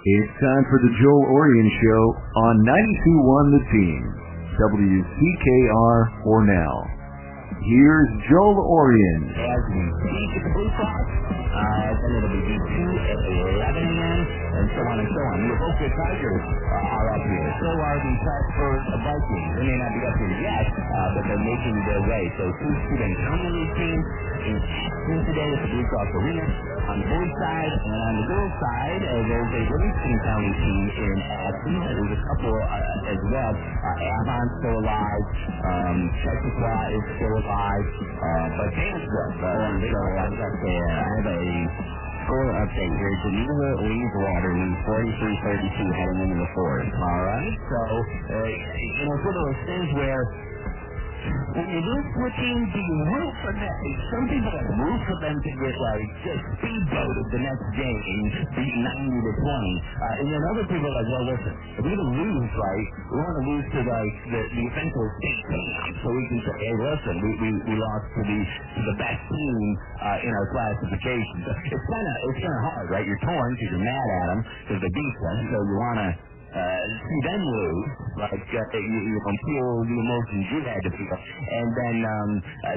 It's time for the Joel Oriend Show on 92.1 The Team, WCKR Cornell. Here's Joel Oriend. As we speak at the Blue Cross, then it'll be D2 at 11 a.m., and so on and so on. The Boca Tigers are up here. So are the Plattsburgh Vikings. They may not be up here yet, but they're making their way. So two student county league teams in action today at the Blue Cross Arena on the boys' side, and on the girls' side, there's a Livingston County team in action. There's a couple as well. Avon's still alive. Chesapeake is still alive. But Danville, I have a score update here. Geneva leads Waterloo 43-32 heading into the fourth. All right. So, it's one of those things where when you lose to a team, do you root for them? Some people root for them to get just speedboated the next game, beat 90-20. And then other people are like, well, listen, if we're going to lose, we want to lose to the eventual state champ, so we can say, hey, listen, we lost to the best team in our classification. So it's kind of hard, right? You're torn because you're mad at them because they beat them, so you want to see them lose, you feel the emotions you had to feel. And then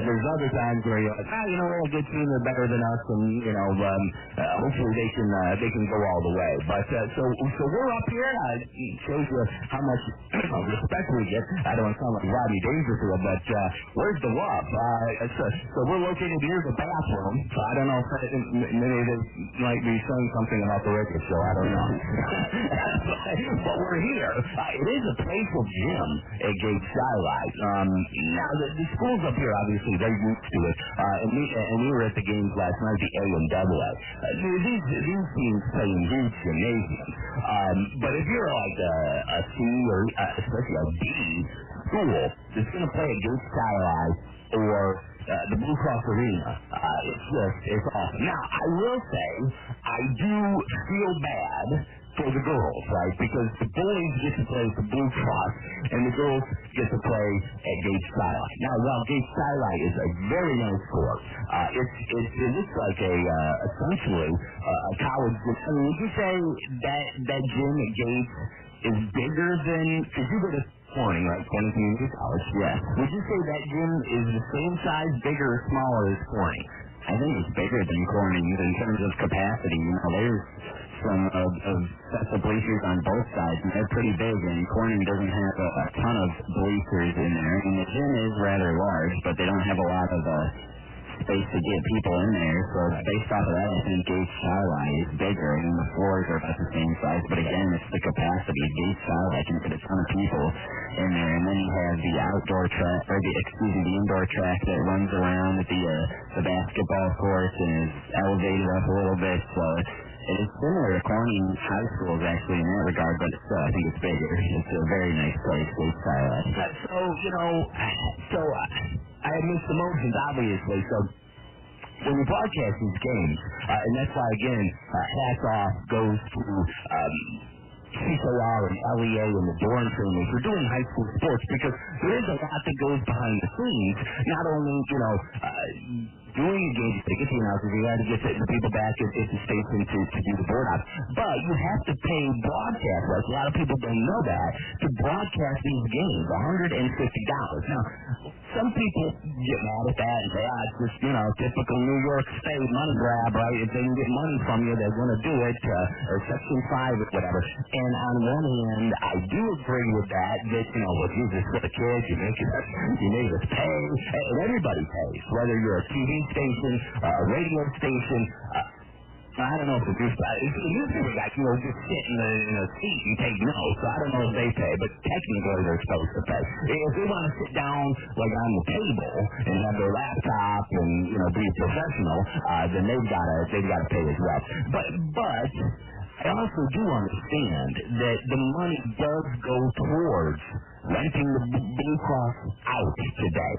there's other times where you're like, we're a good team, they're better than us, and hopefully they can go all the way. But so we're up here. It shows you how much respect we get. I don't want to sound like Rodney Dangerfield, but where's the love? So we're located near the bathroom. So I don't know if maybe they might be saying something about the radio show. I don't know. But we're here. It is a playful gym at Gate Skylight. Now, the schools up here, obviously, they're used to it. And we were at the games last night, the A and AA. These teams play in huge gymnasiums. But if you're like a C or especially a D school that's going to play at Gate Skylight or the Blue Cross Arena, it's awesome. Now, I will say, I do feel bad for the girls, right? Because the boys get to play at the Blue Cross, and the girls get to play at Gate Skylight. Now, while Gate Skylight is a very nice court, it looks like essentially a college gym. I mean, would you say that gym at Gate is bigger than, because you go to Corning, right? Corning Community College. Yeah. Would you say that gym is the same size, bigger or smaller as Corning? I think it's bigger than Corning in terms of capacity. There's some sets of bleachers on both sides, and they're pretty big, and Corning doesn't have a ton of bleachers in there. I mean, the gym is rather large, but they don't have a lot of space to get people in there, so based off of that, I think Gate Skylight is bigger. I mean, the floors are about the same size, but again, it's the capacity. Gate Skylight can fit a ton of people in there, and then you have the outdoor track, or the indoor track that runs around the basketball court and is elevated up a little bit, so it is similar to Corning High Schools, actually, in that regard, but still, I think it's bigger. It's a very nice place, Gate Skylight. So, I have mixed emotions, obviously, so when we broadcast these games, and that's why, again, hats off goes to CKR and LEA and the Doran family for doing high school sports, because there is a lot that goes behind the scenes, not only, doing a game to get the announcers, you got to get the people back at the station to do the board out. But you have to pay broadcast rights. A lot of people don't know that. To broadcast these games, $150. Now, some people get mad at that and say, it's just, typical New York State money grab, right? If they can get money from you, they're going to do it, or Section 5 or whatever. And on one hand, I do agree with that, well, Jesus, for the kids, you make us pay, and everybody pays, whether you're a TV station, a radio station, I don't know if it's the newspaper guys, just sit in a seat and take notes, so I don't know if they pay, but technically they're supposed to pay. If they want to sit down, on the table and have their laptop and, be a professional, then they've got to pay as well. But I also do understand that the money does go towards renting the Blue Cross out today.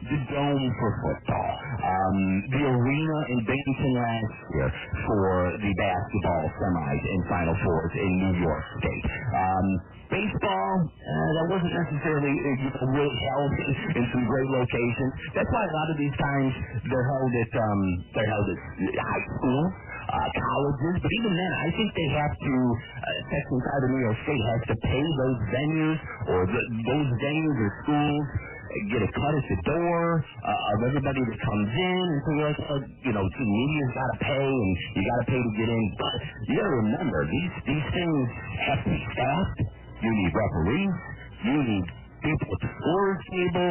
The dome for football. The arena in Binghamton last year for the basketball semis and Final Fours in New York State. Baseball, that wasn't necessarily really held in some great locations. That's why a lot of these times they're held at high schools. colleges, but even then, I think they have to, Section 5 of New York State has to pay those venues or those venues or schools get a cut at the door of everybody that comes in, and so you're like, media's got to pay, and you got to pay to get in. But you got to remember, these things have to be staffed. You need referees. You need people at the scorer's table.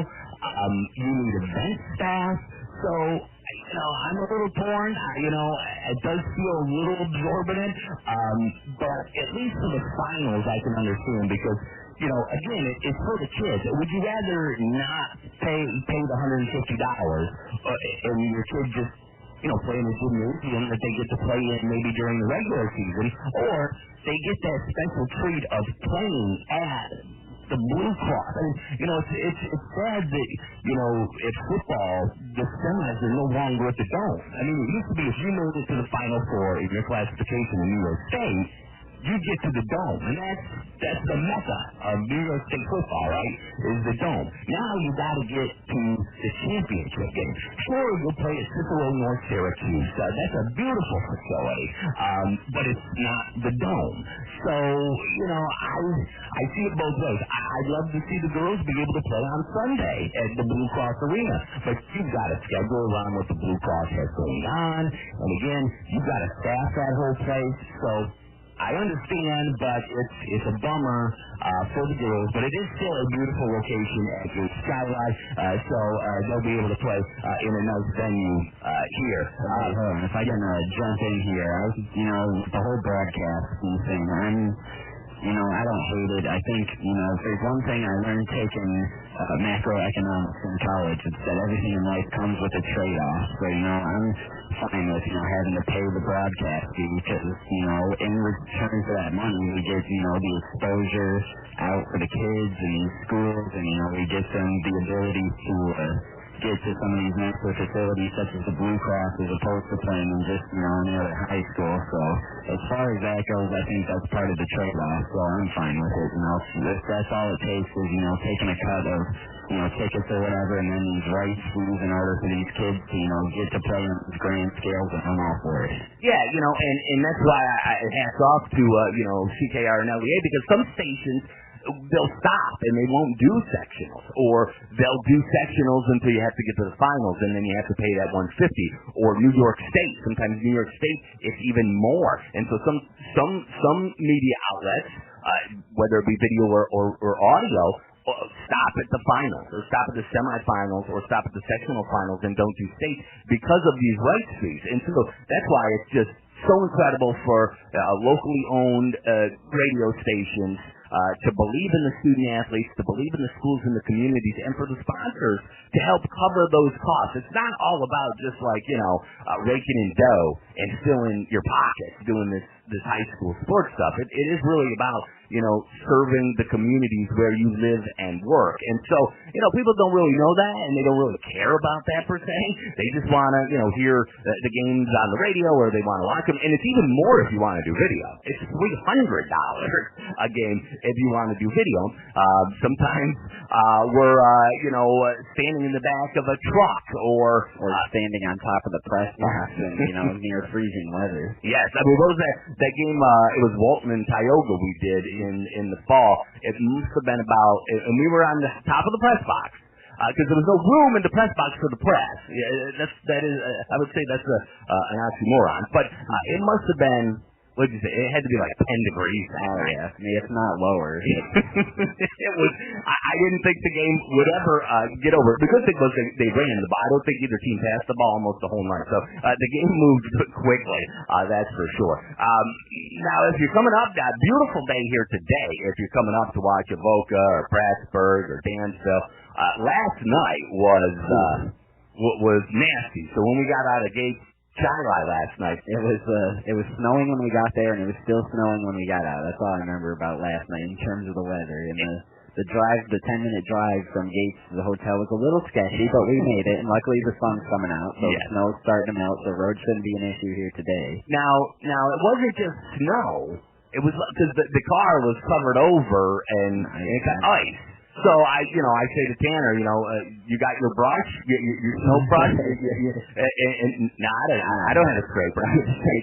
You need event staff. So, I'm a little torn. It does feel a little exorbitant. But at least for the finals, I can understand because, again, it's for the kids. Would you rather not pay the $150 and your kid just, play in the gymnasium that they get to play in maybe during the regular season, or they get that special treat of playing at the Blue Cross? I mean, it's sad that, at football, the semis are no longer at the Dome. I mean, it used to be if you made it to the Final Four in your classification in New York State, you get to the Dome, and that's the mecca of New York State football, right, is the Dome. Now you got to get to the championship game. Sure, you'll play at Cicero North Syracuse. That's a beautiful facility, but it's not the Dome. So, I see it both ways. I'd love to see the girls be able to play on Sunday at the Blue Cross Arena, but you've got to schedule around what the Blue Cross has going on, and again, you've got to staff that whole place, so I understand, but it's a bummer for the girls, but it is still a beautiful location at your skyline, so they'll be able to play in a nice venue here. If I can jump in here, the whole broadcast thing, I don't hate it. I think, if there's one thing I learned taking macroeconomics in college, it's that everything in life comes with a trade-off. So, I'm fine with, having to pay the broadcast fee because, in return for that money, we get, the exposure out for the kids in these schools, and, we get them the ability to get to some of these nicer facilities such as the Blue Cross as opposed to playing in just, any other high school. So as far as that goes, I think that's part of the trade-off. So I'm fine with it. If that's all it takes is, taking a cut of, tickets or whatever, and then these rights fees in order for these kids to, get to play on these grand scales, and I'm all for it. Yeah, and that's why I hats off to, CKR and LEA, because some stations, they'll stop and they won't do sectionals, or they'll do sectionals until you have to get to the finals, and then you have to pay that $150. Or New York State, sometimes New York State, it's even more. And so some media outlets, whether it be video or audio, stop at the finals, or stop at the semifinals, or stop at the sectional finals, and don't do state because of these rights fees. And so that's why it's just so incredible for locally owned radio stations to believe in the student athletes, to believe in the schools and the communities, and for the sponsors to help cover those costs. It's not all about just raking in dough and filling your pockets doing this high school sports stuff. It is really about, serving the communities where you live and work. And so, people don't really know that, and they don't really care about that per se. They just want to, hear the games on the radio, or they want to watch them. And it's even more if you want to do video. It's $300 a game if you want to do video. Sometimes we're, standing in the back of a truck, or standing on top of the press box and, near freezing weather. Yes, I mean, what was that game? It was Walton and Tioga we did in the fall. It must have been about, and we were on the top of the press box because there was no room in the press box for the press. That is, I would say that's an oxymoron. But it must have been. What did you say? It had to be like 10 degrees. Oh, yeah. If not lower. It was. I didn't think the game would ever get over. The good thing was they ran the ball. I don't think either team passed the ball almost a home run. So the game moved quickly. That's for sure. Now, if you're coming up, beautiful day here today. If you're coming up to watch Avoca or Prattsburg or Dansville, last night was nasty. So when we got out of gate last night, it was snowing when we got there, and it was still snowing when we got out. That's all I remember about last night in terms of the weather. And the 10-minute drive from Gates to the hotel was a little sketchy, but we made it, and luckily the sun's coming out, so the snow's starting to melt, so road shouldn't be an issue here today. Now it wasn't just snow. It was because the car was covered over and it got ice. So I say to Tanner, you got your brush, your snow brush, and I don't have a scraper.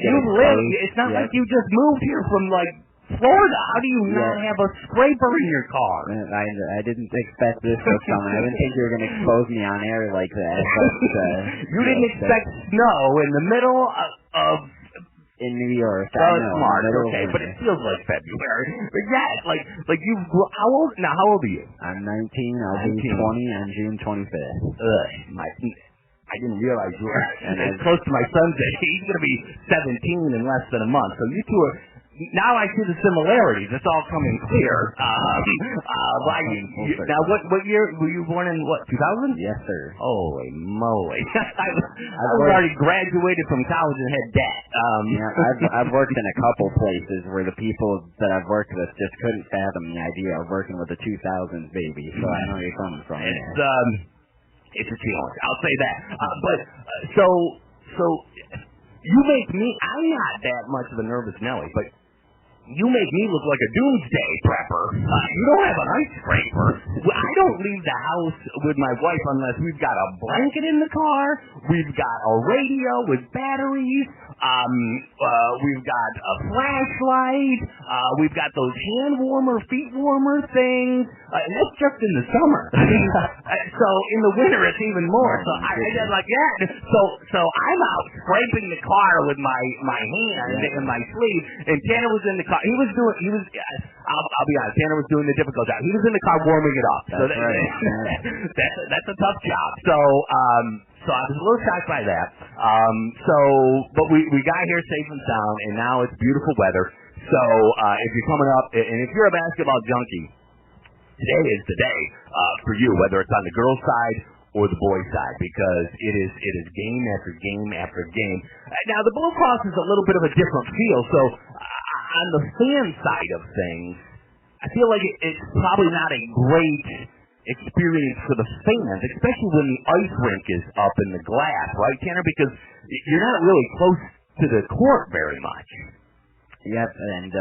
It's not like you just moved here from Florida. How do you not have a scraper in your car? I didn't expect this was coming. I didn't think you were going to expose me on air like that. But, you didn't expect snow in the middle of in New York. Well, it's March, okay, but it feels like February. But how old are you? I'm 19. I'll be 20 on June 25th. I didn't realize you were as close to my son's age. He's going to be 17 in less than a month. So you two are. Now I see the similarities. It's all coming clear. Now, what year were you born in? What, 2000? Yes, sir. Holy moly! I was already graduated from college and had debt. I've worked in a couple places where the people that I've worked with just couldn't fathom the idea of working with a 2000s baby. So I know where you're coming from. It's a challenge. I'll say that. So you make me. I'm not that much of a nervous Nelly, but. You make me look like a doomsday prepper. You don't have an ice scraper. I don't leave the house with my wife unless we've got a blanket in the car, we've got a radio with batteries, we've got a flashlight, we've got those hand warmer, feet warmer things, and that's just in the summer. So in the winter it's even more. So I get like that. So I'm out scraping the car with my hand and my sleeve, and Tanner was in the car. I'll be honest, Tanner was doing the difficult job. He was in the car warming it up. That's right. That's a tough job. So I was a little shocked by that. But we got here safe and sound, and now it's beautiful weather. So if you're coming up, and if you're a basketball junkie, today is the day for you, whether it's on the girls' side or the boys' side, because it is game after game after game. Now, the Blue Cross is a little bit of a different feel, so on the fan side of things, I feel like it's probably not a great experience for the fans, especially when the ice rink is up in the glass, right, Tanner? Because you're not really close to the court very much. Yep, and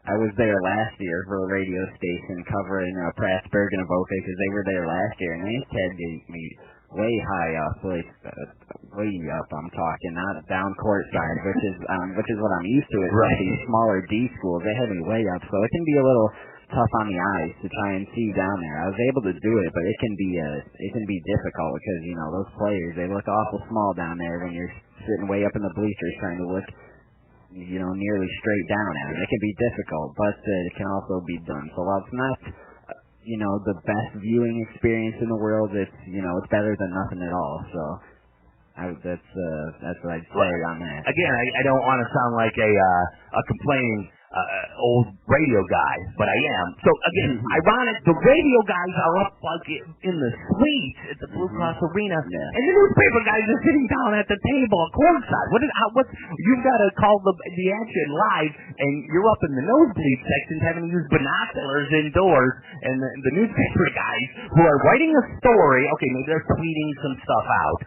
I was there last year for a radio station covering Prattsburg and Avoca because they were there last year, and they had me way high up, way up. I'm talking, not down court side, which is what I'm used to. Right. These smaller D schools, they had me way up, so it can be a little tough on the eyes to try and see down there. I was able to do it, but it can be difficult because those players, they look awful small down there when you're sitting way up in the bleachers trying to look nearly straight down at them. It can be difficult, but it can also be done. So while it's not the best viewing experience in the world, it's it's better than nothing at all. So that's what I'd say on that. Again, I don't want to sound like a complaining old radio guy, but I am. So again, ironic, the radio guys are up in the suite at the Blue Cross Arena, and the newspaper guys are sitting down at the table courtside. You've got to call the action live, and you're up in the nosebleed sections having to use binoculars indoors, and the newspaper guys who are writing a story, okay, maybe they're tweeting some stuff out,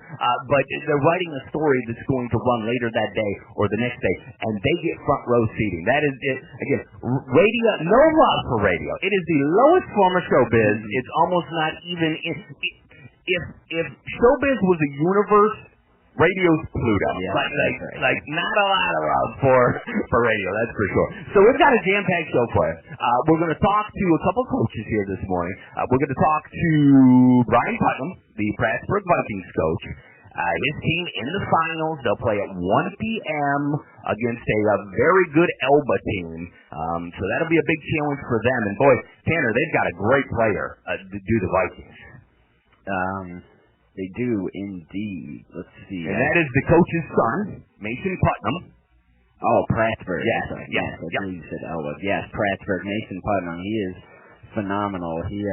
but they're writing a story that's going to run later that day or the next day, and they get front row seating. That is it. Again, radio, no love for radio. It is the lowest form of showbiz. It's almost not even if showbiz was a universe, radio's Pluto. Yeah, like not a lot of love for radio, that's for sure. So we've got a jam-packed show for you. We're going to talk to a couple coaches here this morning. We're going to talk to Brian Putnam, the Prattsburg Vikings coach. His team in the finals. They'll play at 1 p.m. against a very good Elba team. So that'll be a big challenge for them. And boy, Tanner, they've got a great player to do the Vikings. They do indeed. Let's see. And that is the coach's son, Mason Putnam. Oh, Prattsburg. Yes. You said Elba. Yes, Prattsburg. Mason Putnam. He is phenomenal. He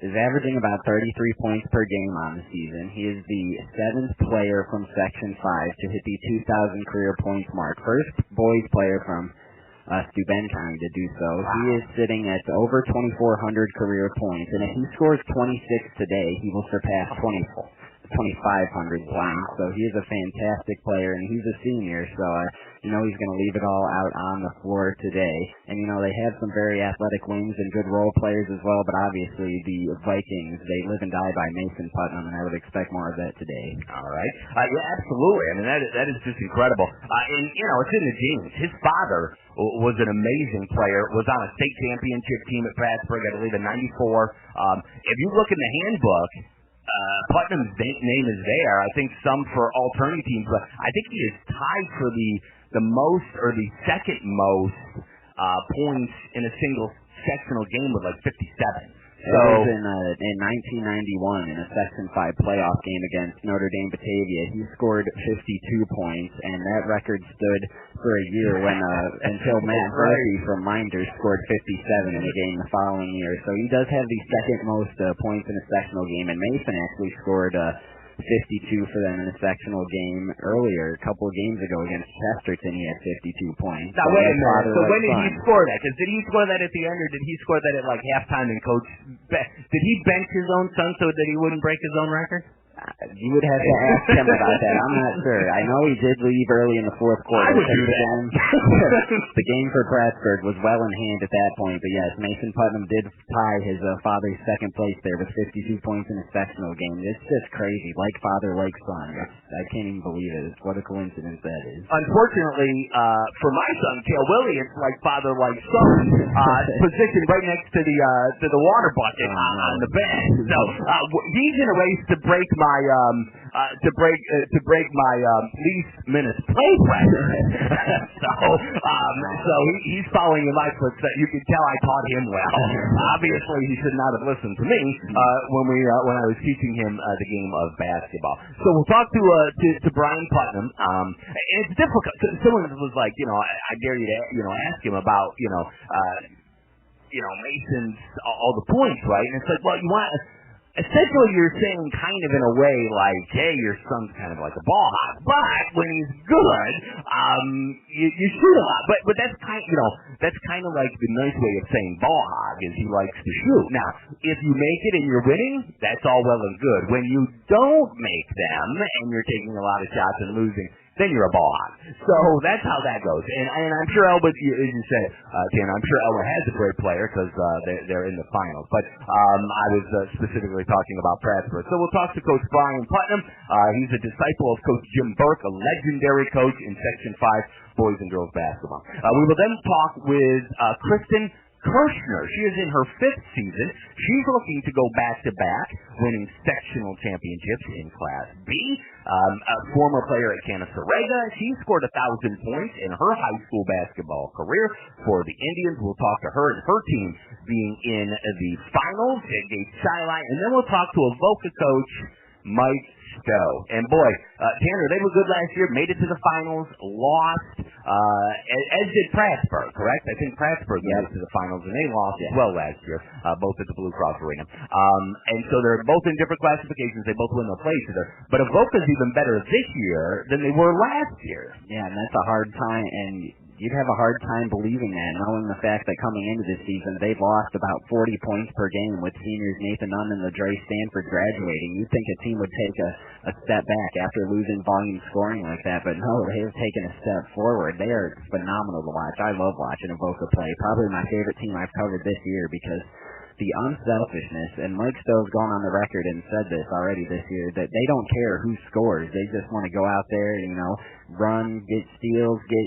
is averaging about 33 points per game on the season. He is the 7th player from Section 5 to hit the 2,000 career points mark. First boys player from Steuben County to do so. Wow. He is sitting at over 2,400 career points, and if he scores 26 today, he will surpass 2,500 points. So he is a fantastic player, and he's a senior. So he's going to leave it all out on the floor today. And they have some very athletic wings and good role players as well. But obviously the Vikings, they live and die by Mason Putnam, and I would expect more of that today. All right. Yeah, absolutely. I mean, that is just incredible. And it's in the genes. His father was an amazing player, was on a state championship team at Plattsburgh, I believe, in '94. If you look in the handbook, Putnam's name is there. I think some for alternative teams, but I think he is tied for the most or the second most points in a single sectional game with like 57. So in 1991 in a Section 5 playoff game against Notre Dame Batavia, he scored 52 points, and that record stood for a year until Matt Murphy from Minders scored 57 in a game the following year. So he does have the second most points in a sectional game, and Mason actually scored 52 for them in a sectional game earlier, a couple of games ago against Chesterton. He had 52 points. Now, wait a minute. So when did he score that? Because did he score that at the end, or did he score that at like halftime and coach? Did he bench his own son so that he wouldn't break his own record? You would have to ask him about that. I'm not sure. I know he did leave early in the fourth quarter. I would do that. The game for Plattsburgh was well in hand at that point, but yes, Mason Putnam did tie his father's second place there with 52 points in a sectional game. It's just crazy. Like father, like son. I can't even believe it. What a coincidence that is. Unfortunately, for my son, Cale Willie, it's like father, like son. Positioned right next to the water bucket on the bench. So he's in a race to break my least minutes played record. so he's following in my footsteps. You can tell I taught him well. Obviously, he should not have listened to me when I was teaching him the game of basketball. So we'll talk to Brian Putnam. And it's difficult. Someone was like, I dare you to ask him about Mason's all the points, right? And it's like, well, you want. Essentially, you're saying kind of in a way like, hey, your son's kind of like a ball hog, but when he's good, you shoot a lot. But that's kind of like the nice way of saying ball hog is he likes to shoot. Now, if you make it and you're winning, that's all well and good. When you don't make them and you're taking a lot of shots and losing, then you're a ball hog. So that's how that goes. And I'm sure Elwood, as you said, Dan, I'm sure Elwood has a great player because they're in the finals. But I was specifically talking about Plattsburgh. So we'll talk to Coach Brian Putnam. He's a disciple of Coach Jim Burke, a legendary coach in Section 5 boys and girls basketball. We will then talk with Kristen Kirchner. She is in her 5th season. She's looking to go back-to-back, winning sectional championships in Class B. A former player at Genesee Valley. She scored 1,000 points in her high school basketball career for the Indians. We'll talk to her and her team being in the finals at Gate Skyline. And then we'll talk to Avoca coach Mike Stowe. And boy, Tanner, they were good last year, made it to the finals, lost, as did Plattsburgh, correct? I think Plattsburgh made it to the finals, and they lost as well last year, both at the Blue Cross Arena. And so they're both in different classifications. They both win the place there. But Avoca's even better this year than they were last year. Yeah, and that's a hard time, and you'd have a hard time believing that, knowing the fact that coming into this season, they've lost about 40 points per game with seniors Nathan Nunn and LaDre Stanford graduating. You'd think a team would take a step back after losing volume scoring like that, but no, they have taken a step forward. They are phenomenal to watch. I love watching Avoca play. Probably my favorite team I've covered this year because the unselfishness, and Mike Stowe's gone on the record and said this already this year, that they don't care who scores. They just want to go out there, run, get steals, get,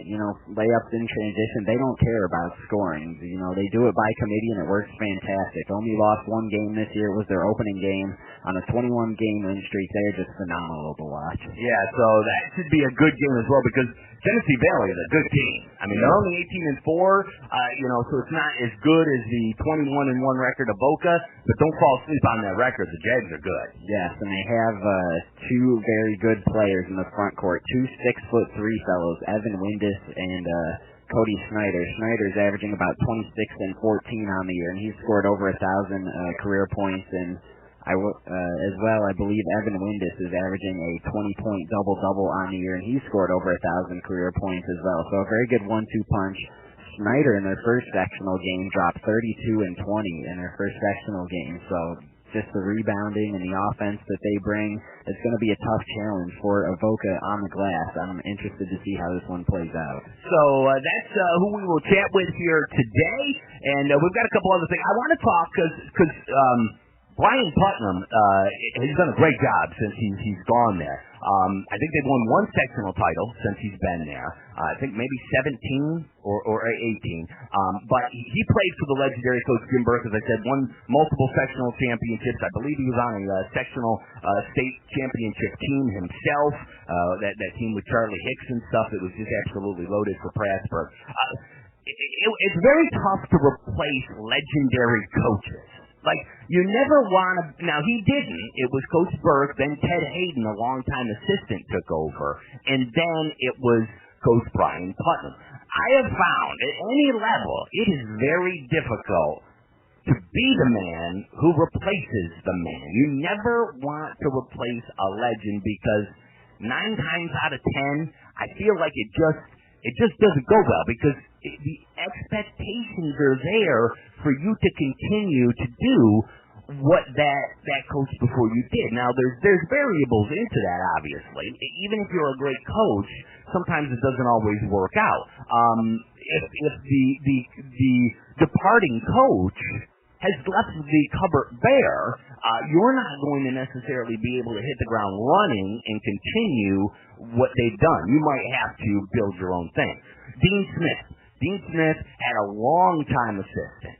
layups in transition. They don't care about scoring. They do it by committee, and it works fantastic. Only lost one game this year. It was their opening game on a 21-game win streak. They're just phenomenal to watch. Yeah, so that should be a good game as well because Genesee Valley is a good team. I mean, they're only 18-4, so it's not as good as the 21-1 record of Boca, but don't fall asleep on that record. The Jags are good. Yes, and they have two very good players in the front court, 2 6'3" fellows, Evan Windus and Cody Snyder. Snyder's averaging about 26 and 14 on the year, and he's scored over 1,000 career points, and as well, I believe Evan Windus is averaging a 20-point double-double on the year, and he's scored over 1,000 career points as well. So a very good 1-2 punch. Snyder in their first sectional game dropped 32 and 20 in their first sectional game. So just the rebounding and the offense that they bring. It's going to be a tough challenge for Avoca on the glass. I'm interested to see how this one plays out. So that's who we will chat with here today, and we've got a couple other things. I want to talk because Brian Putnam has done a great job since he's gone there. I think they've won one sectional title since he's been there. I think maybe 17 or 18. But he played for the legendary coach Jim Burke, as I said, won multiple sectional championships. I believe he was on a sectional state championship team himself. That team with Charlie Hicks and stuff. It was just absolutely loaded for Prasburg. It's very tough to replace legendary coaches. Like, you never want to... Now, he didn't. It was Coach Burke, then Ted Hayden, a longtime assistant, took over. And then it was Coach Brian Putnam. I have found, at any level, it is very difficult to be the man who replaces the man. You never want to replace a legend because 9 times out of 10, I feel like it just doesn't go well because the expectations are there for you to continue to do what that coach before you did. Now, there's variables into that, obviously. Even if you're a great coach, sometimes it doesn't always work out. If the departing coach has left the cupboard bare, you're not going to necessarily be able to hit the ground running and continue what they've done. You might have to build your own thing. Dean Smith had a long-time assistant,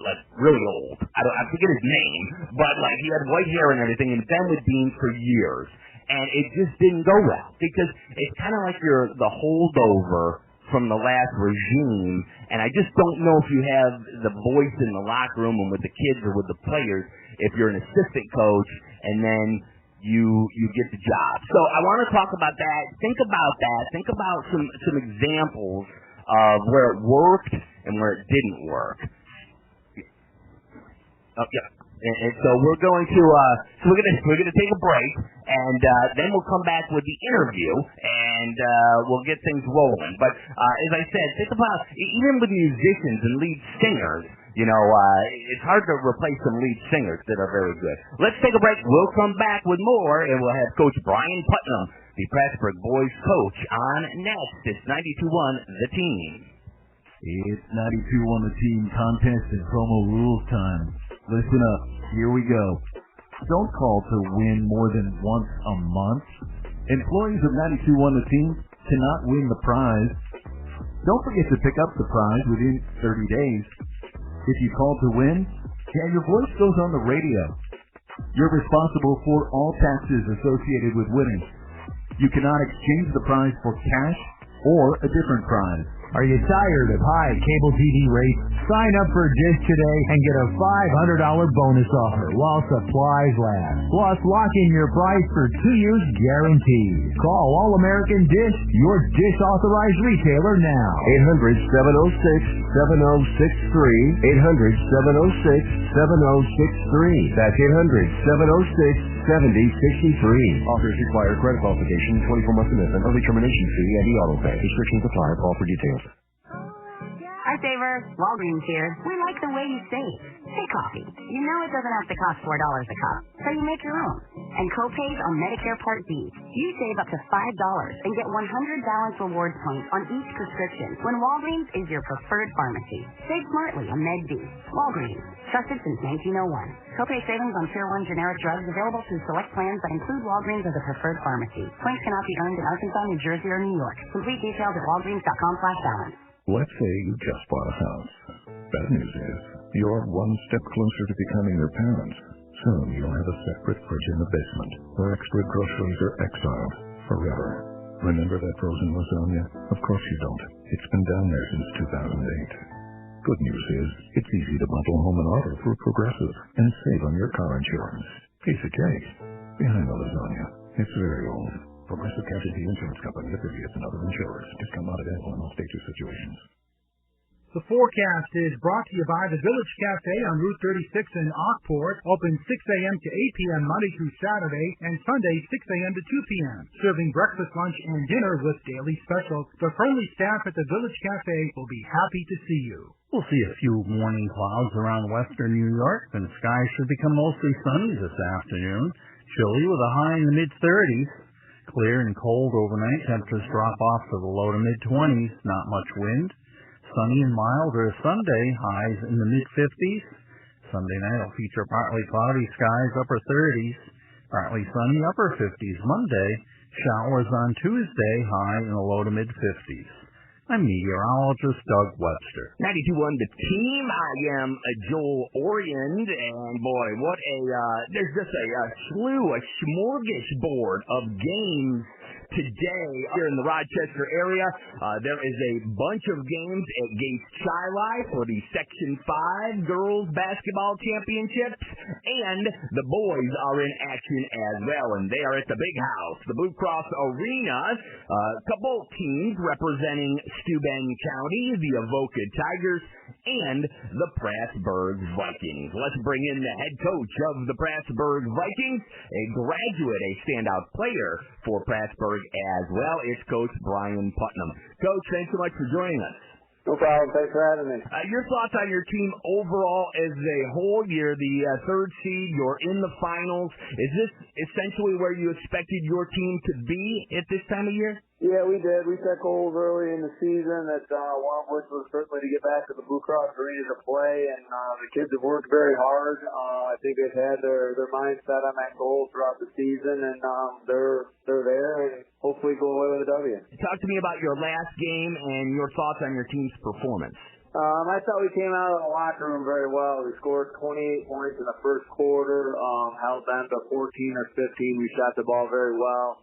like really old. I forget his name, but like he had white hair and everything, and been with Dean for years, and it just didn't go well because it's kind of like you're the holdover from the last regime, and I just don't know if you have the voice in the locker room and with the kids or with the players if you're an assistant coach and then you get the job. So I want to talk about that. Think about that. Think about some examples of where it worked and where it didn't work. Oh, yeah. And so we're going to we're gonna take a break, and then we'll come back with the interview, and we'll get things rolling. But as I said, think about even with musicians and lead singers. You know, it's hard to replace some lead singers that are very good. Let's take a break. We'll come back with more, and we'll have Coach Brian Putnam, the Prasburg boys coach, on next. It's 92.1 The Team. It's 92.1 The Team contest and promo rules time. Listen up. Here we go. Don't call to win more than once a month. Employees of 92.1 The Team cannot win the prize. Don't forget to pick up the prize within 30 days. If you call to win, your voice goes on the radio. You're responsible for all taxes associated with winning. You cannot exchange the prize for cash or a different prize. Are you tired of high cable TV rates? Sign up for Dish today and get a $500 bonus offer while supplies last. Plus, lock in your price for 2 years guaranteed. Call All-American Dish, your Dish authorized retailer now. 800-706-7063. 800-706-7063. That's 800-706-7063. Offers require credit qualification, 24-month commitment, early termination fee, and e-auto pay. Restrictions apply. Call for details. Hi, Savers. Walgreens here. We like the way you save. Hey, coffee. You know it doesn't have to cost $4 a cup, so you make your own. And co-pays on Medicare Part B. You save up to $5 and get 100 balance reward points on each prescription when Walgreens is your preferred pharmacy. Save smartly on Med B. Walgreens. Trusted since 1901. Co-pay savings on Tier 1 generic drugs available through select plans that include Walgreens as a preferred pharmacy. Points cannot be earned in Arkansas, New Jersey, or New York. Complete details at walgreens.com/balance. Let's say you just bought a house. Bad news is, you're one step closer to becoming your parents. Soon you'll have a separate fridge in the basement, where extra groceries are exiled forever. Remember that frozen lasagna? Of course you don't. It's been down there since 2008. Good news is, it's easy to bundle home and auto through Progressive and save on your car insurance. Piece of cake. Behind the lasagna. It's very old. Progressive Casualty Insurance Company, affiliates, and other insurers. Discount not available in all states or situations. The forecast is brought to you by the Village Cafe on Route 36 in Ockport, open 6 a.m. to 8 p.m. Monday through Saturday, and Sunday 6 a.m. to 2 p.m. Serving breakfast, lunch, and dinner with daily specials. The friendly staff at the Village Cafe will be happy to see you. We'll see a few morning clouds around western New York, and skies should become mostly sunny this afternoon. Chilly with a high in the mid-30s. Clear and cold overnight. Temperatures drop off to the low to mid-20s. Not much wind. Sunny and milder Sunday, highs in the mid-50s. Sunday night will feature partly cloudy skies, upper 30s. Partly sunny, upper 50s. Monday, showers on Tuesday, high in the low to mid-50s. I'm meteorologist Doug Webster. 92.1 The Team. I am Joel Oriend, and boy, what there's just a smorgasbord of games today here in the Rochester area. There is a bunch of games at Gates Chi-Li for the Section 5 Girls Basketball Championships, and the boys are in action as well, and they are at the Big House, the Blue Cross Arena. A couple teams representing Steuben County, the Avoca Tigers, and the Plattsburgh Vikings. Let's bring in the head coach of the Plattsburgh Vikings, a graduate, a standout player for Plattsburgh as well. It's Coach Brian Putnam. Coach, thanks so much for joining us. No problem. Thanks for having me. Your thoughts on your team overall as a whole? You're the third seed. You're in the finals. Is this essentially where you expected your team to be at this time of year? Yeah, we did. We set goals early in the season, that one of which was certainly to get back to the Blue Cross Arena to play, and the kids have worked very hard. I think they've had their mindset on that goal throughout the season, and they're there, and hopefully go away with a W. Talk to me about your last game and your thoughts on your team's performance. I thought we came out of the locker room very well. We scored 28 points in the first quarter, held them to 14 or 15. We shot the ball very well.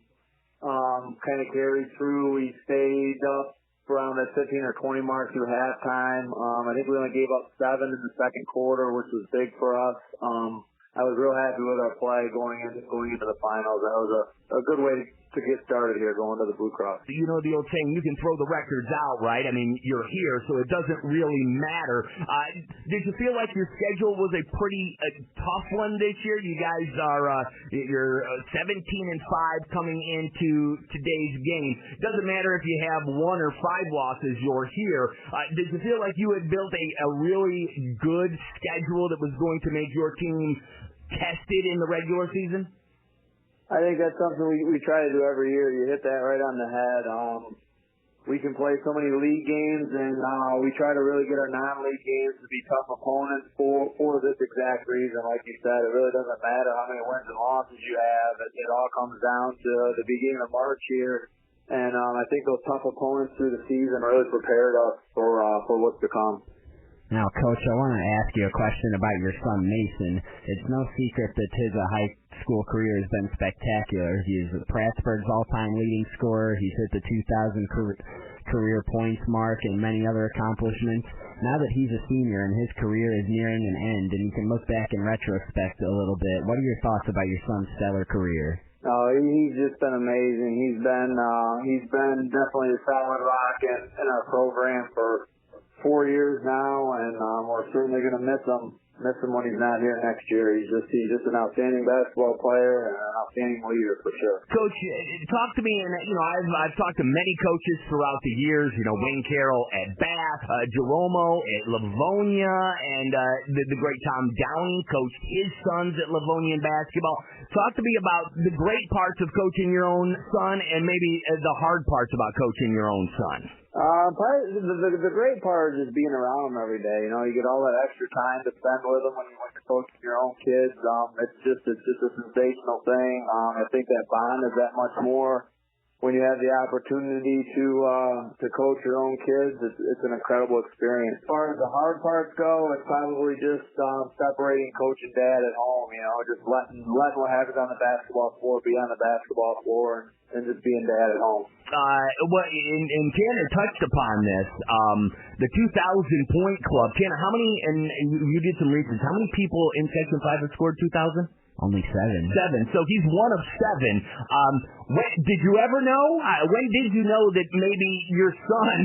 Kind of carried through. We stayed up around that 15 or 20 mark through halftime. I think we only gave up 7 in the second quarter, which was big for us. I was real happy with our play going into the finals. That was a good way to get started here going to the Blue Cross. You know the old saying, you can throw the records out, right? I mean, you're here, so it doesn't really matter. Did you feel like your schedule was a pretty tough one this year? You guys are you're 17-5 coming into today's game. Doesn't matter if you have 1 or 5 losses, you're here. Did you feel like you had built a really good schedule that was going to make your team tested in the regular season? I think that's something we try to do every year. You hit that right on the head. We can play so many league games, and we try to really get our non-league games to be tough opponents for this exact reason. Like you said, it really doesn't matter how many wins and losses you have. It all comes down to the beginning of March here, and I think those tough opponents through the season really prepared us for what's to come. Now, Coach, I want to ask you a question about your son, Mason. It's no secret that his high school career has been spectacular. He's Plattsburgh's all-time leading scorer. He's hit the 2,000 career points mark and many other accomplishments. Now that he's a senior and his career is nearing an end and you can look back in retrospect a little bit, what are your thoughts about your son's stellar career? Oh, he's just been amazing. He's been definitely a solid rock in our program for 4 years now, and we're certainly going to miss him when he's not here next year. He's just an outstanding basketball player and an outstanding leader for sure. Coach, talk to me, and I've talked to many coaches throughout the years. Wayne Carroll at Bath, Jeromo at Livonia, and the great Tom Downing coached his sons at Livonia in basketball. Talk to me about the great parts of coaching your own son, and maybe the hard parts about coaching your own son. The great part is just being around them every day. You get all that extra time to spend with them when you're coaching your own kids. It's just a sensational thing. I think that bond is that much more when you have the opportunity to coach your own kids. It's an incredible experience. As far as the hard parts go, it's probably just separating coach and dad at home. Just letting what happens on the basketball floor be on the basketball floor, and just being dad at home. And Tanner touched upon this, the 2,000-point club. Tanner, how many, and you did some research, how many people in Section 5 have scored 2,000? Only 7. So he's one of 7. Did you ever know? When did you know that maybe your son,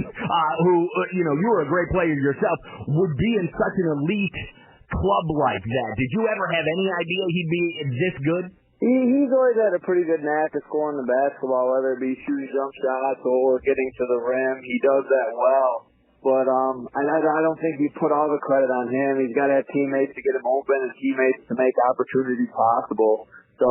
who, you were a great player yourself, would be in such an elite club like that? Did you ever have any idea he'd be this good? He's always had a pretty good knack of scoring the basketball, whether it be shooting jump shots or getting to the rim. He does that well. But I don't think you put all the credit on him. He's got to have teammates to get him open and teammates to make opportunities possible. So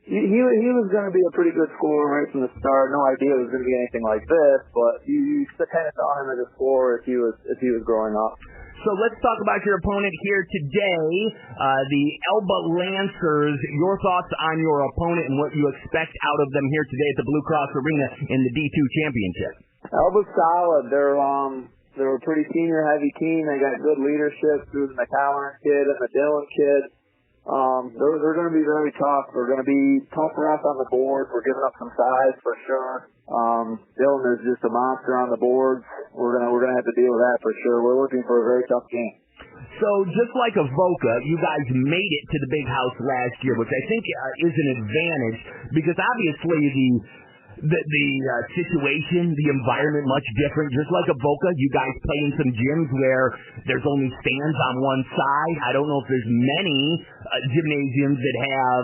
he was going to be a pretty good scorer right from the start. No idea it was going to be anything like this, but you kind of saw him as a scorer if he was growing up. So let's talk about your opponent here today, the Elba Lancers. Your thoughts on your opponent and what you expect out of them here today at the Blue Cross Arena in the D2 Championship. Elba's solid. They're a pretty senior-heavy team. They got good leadership through the McAllen kid and the Dillon kid. They're going to be very tough. They're going to be tough for us on the boards. We're giving up some size for sure. Dillon is just a monster on the boards. We're gonna have to deal with that for sure. We're looking for a very tough game. So just like Avoca, you guys made it to the Big House last year, which I think is an advantage because obviously the situation, the environment, much different. Just like Avoca, you guys play in some gyms where there's only stands on one side. I don't know if there's many gymnasiums that have,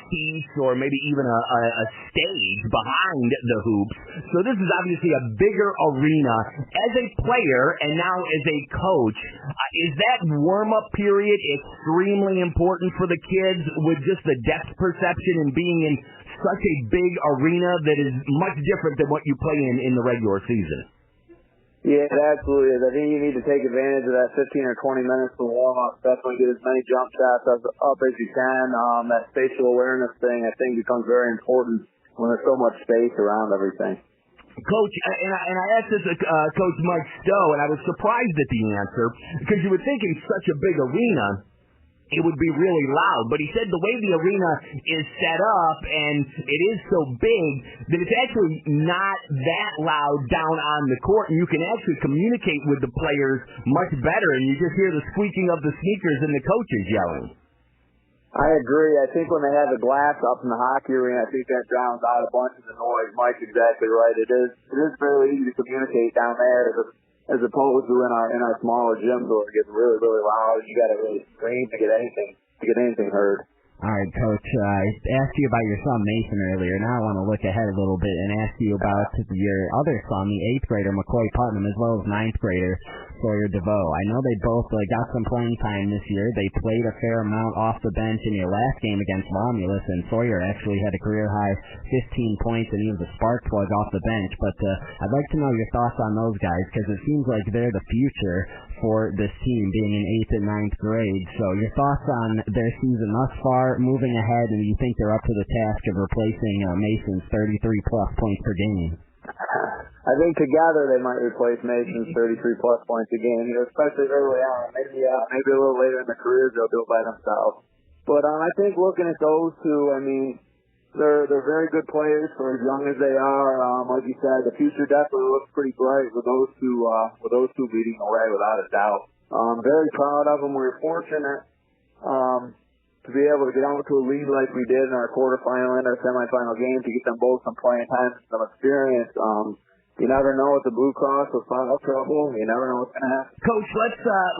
seats or maybe even a stage behind the hoops. So this is obviously a bigger arena. As a player and now as a coach, is that warm-up period extremely important for the kids with just the depth perception and being in such a big arena that is much different than what you play in the regular season? Yeah, it absolutely is. I think you need to take advantage of that 15 or 20 minutes to warm up. Definitely get as many jump shots up as you can. That spatial awareness thing, I think, becomes very important when there's so much space around everything. Coach, and I asked this Coach Mike Stowe, and I was surprised at the answer because you would think in such a big arena it would be really loud. But he said the way the arena is set up and it is so big that it's actually not that loud down on the court, and you can actually communicate with the players much better, and you just hear the squeaking of the sneakers and the coaches yelling. I agree. I think when they have the glass up in the hockey arena, I think that drowns out a bunch of the noise. Mike's exactly right. It is fairly easy to communicate down there as opposed to in our smaller gyms where it gets really, really loud. You got to really scream to get anything heard. All right, Coach. I asked you about your son Mason earlier. Now I want to look ahead a little bit and ask you about your other son, the 8th grader McCoy Putnam, as well as 9th grader Sawyer DeVoe. I know they both got some playing time this year. They played a fair amount off the bench in your last game against Romulus, and Sawyer actually had a career-high 15 points, and he was a spark plug off the bench. But I'd like to know your thoughts on those guys, because it seems like they're the future for this team, being in 8th and 9th grade. So your thoughts on their season thus far, moving ahead, and you think they're up to the task of replacing Mason's 33-plus points per game? I think together they might replace Mason's 33-plus points a game, especially early on. Maybe a little later in their careers they'll do it by themselves. But I think looking at those two, I mean, they're very good players for as young as they are. Like you said, the future definitely looks pretty bright with those two leading the way without a doubt. Very proud of them. We were fortunate to be able to get out to a lead like we did in our quarterfinal and our semifinal game to get them both some playing time and some experience. You never know with the Blue Cross with foul trouble. You never know what's going to happen. Coach,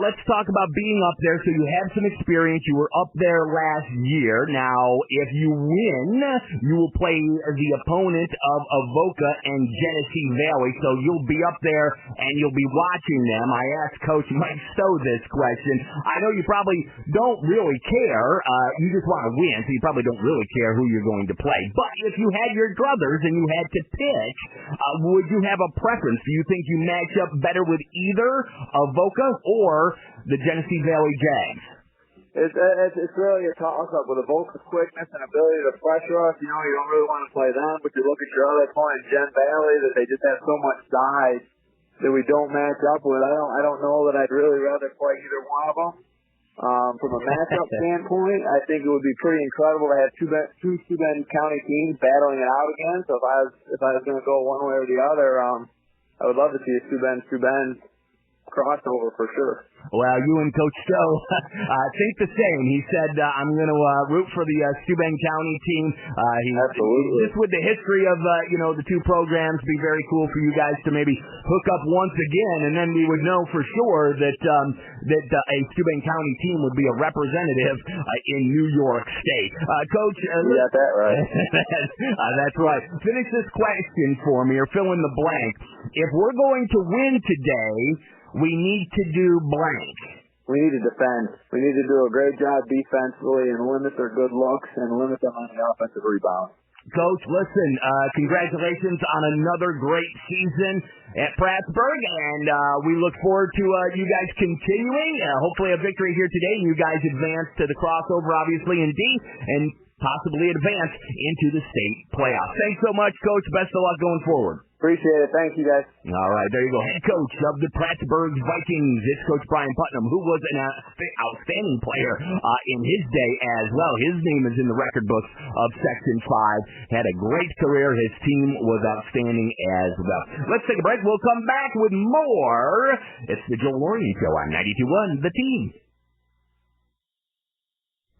let's talk about being up there. So you have some experience. You were up there last year. Now, if you win, you will play the opponent of Avoca and Genesee Valley. So you'll be up there and you'll be watching them. I asked Coach Mike Stowe this question. I know you probably don't really care. You just want to win, so you probably don't really care who you're going to play. But if you had your druthers and you had to pick, would you have a preference? Do you think you match up better with either Avoca or the Genesee Valley Jags? It's really a toss-up with Avoca's quickness and ability to pressure us. You don't really want to play them, but you look at your other opponent, Gen Valley, that they just have so much size that we don't match up with. I don't know that I'd really rather play either one of them. From a matchup standpoint, I think it would be pretty incredible to have two Steuben County teams battling it out again. So if I was going to go one way or the other, I would love to see a Steuben crossover for sure. Well, you and Coach Stowe think the same. He said, I'm going to root for the Steuben County team. Absolutely. Just with the history of, the two programs, be very cool for you guys to maybe hook up once again, and then we would know for sure that a Steuben County team would be a representative in New York State. Coach, you got that right. That's right. Finish this question for me, or fill in the blank. If we're going to win today, we need to do blank. We need to defend. We need to do a great job defensively and limit their good looks and limit them on the offensive rebound. Coach, listen, congratulations on another great season at Prattsburg, and we look forward to you guys continuing. Hopefully a victory here today, and you guys advance to the crossover, obviously, in D, and possibly advance into the state playoffs. Thanks so much, Coach. Best of luck going forward. Appreciate it. Thank you, guys. All right, there you go. Head coach of the Prattsburg Vikings. It's Coach Brian Putnam, who was an outstanding player in his day as well. His name is in the record books of Section 5. Had a great career. His team was outstanding as well. Let's take a break. We'll come back with more. It's the Joel Oriend Show on 92.1 The Team.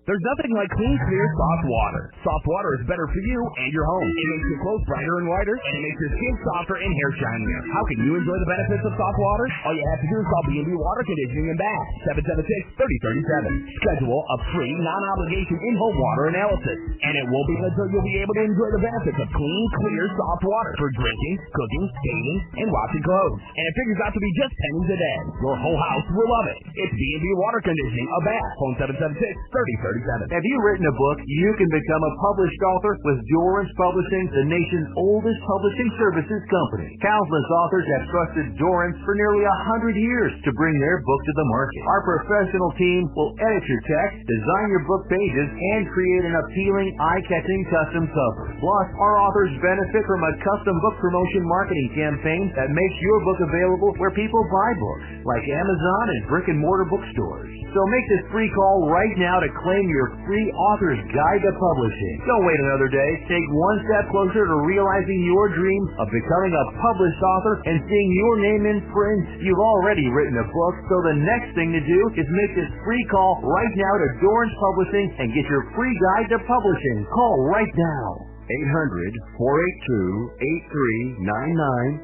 There's nothing like clean, clear, soft water. Soft water is better for you and your home. It makes your clothes brighter and whiter, and it makes your skin softer and hair shinier. How can you enjoy the benefits of soft water? All you have to do is call B&B Water Conditioning and Bath, 776-3037. Schedule a free, non-obligation in-home water analysis, and it won't be until you'll be able to enjoy the benefits of clean, clear, soft water for drinking, cooking, bathing, and washing clothes. And it figures out to be just pennies a day. Your whole house will love it. It's B&B Water Conditioning, a Bath, phone 776-3037. Have you written a book? You can become a published author with Dorrance Publishing, the nation's oldest publishing services company. Countless authors have trusted Dorrance for nearly 100 years to bring their book to the market. Our professional team will edit your text, design your book pages, and create an appealing, eye-catching custom cover. Plus, our authors benefit from a custom book promotion marketing campaign that makes your book available where people buy books, like Amazon and brick-and-mortar bookstores. So make this free call right now to claim your free author's guide to publishing. Don't wait another day. Take one step closer to realizing your dream of becoming a published author and seeing your name in print. You've already written a book, so the next thing to do is make this free call right now to Dorrance Publishing and get your free guide to publishing. Call right now. 800-482-8399.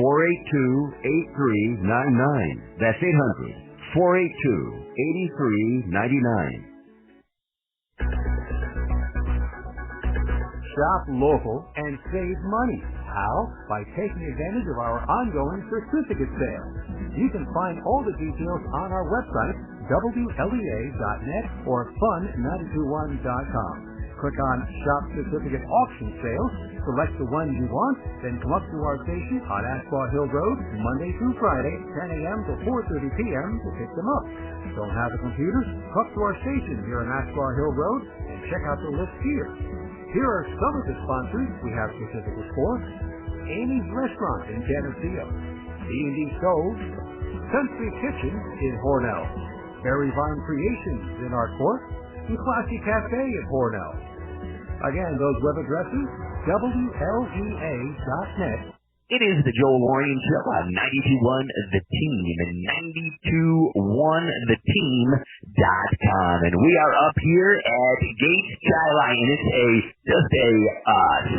800-482-8399. That's 800-482-8399. Shop local and save money. How? By taking advantage of our ongoing certificate sale. You can find all the details on our website, WLEA.net or fun921.com. Click on Shop Certificate Auction Sale, select the one you want, then come up to our station on Asquaw Hill Road, Monday through Friday, 10 a.m. to 4:30 p.m. to pick them up. Don't have a computer? Come to our station here on Asquaw Hill Road and check out the list here. Here are some of the sponsors we have certificates for: Amy's Restaurant in Genesee, B&D Stove, Country Kitchen in Hornell, Berry Vine Creations in Artport, and Classy Cafe in Hornell. Again, those web addresses, WLEA.net. It is the Joel Oriend Show on 92.1 The Team and 92.1theteam.com. And we are up here at Gates Chi-Li, and it's just a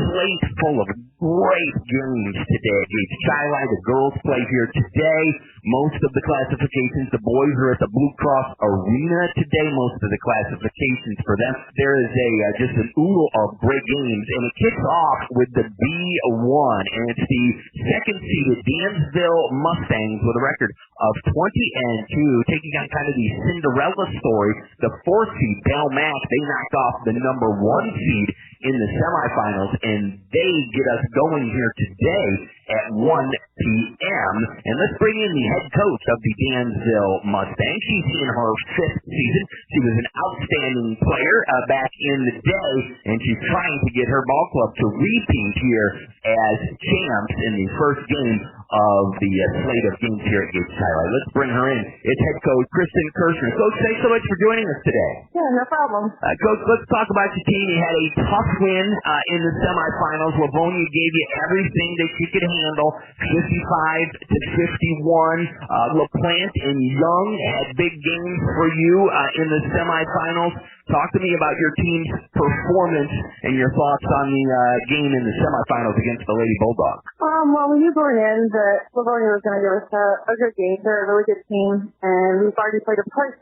slate full of great games today at Gates Chi-Li. The girls play here today. Most of the classifications, the boys are at the Blue Cross Arena today. Most of the classifications for them. There is just an oodle of great games, and it kicks off with the B1, and it's the second-seeded Dansville Mustangs with a record of 20-2, taking on kind of the Cinderella story. The 4th seed, Bell Mac, they knocked off the number 1 seed in the semifinals, and they get us going here today at 1 p.m. And let's bring in the head coach of the Dansville Mustangs. She's in her 5th season. She was an outstanding player back in the day, and she's trying to get her ball club to repeat here as champs in the first game of the slate of games here at Gates Highlight. Let's bring her in. It's head coach Kristen Kirchner. Coach, thanks so much for joining us today. Yeah, no problem. Coach, let's talk about your team. You had a tough win in the semifinals. Livonia gave you everything that you could handle, 55-51. LaPlante and Young had big games for you in the semifinals. Talk to me about your team's performance and your thoughts on the game in the semifinals against the Lady Bulldogs. Well, we knew going in that Livonia was going to give us a good game. They're a really good team, and we've already played them twice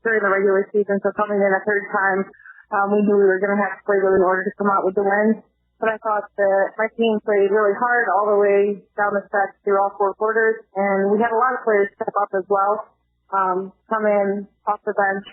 during the regular season, so coming in a third time, we knew we were going to have to play them in order to come out with the win. But I thought that my team played really hard all the way down the stretch through all four quarters, and we had a lot of players step up as well, come in off the bench,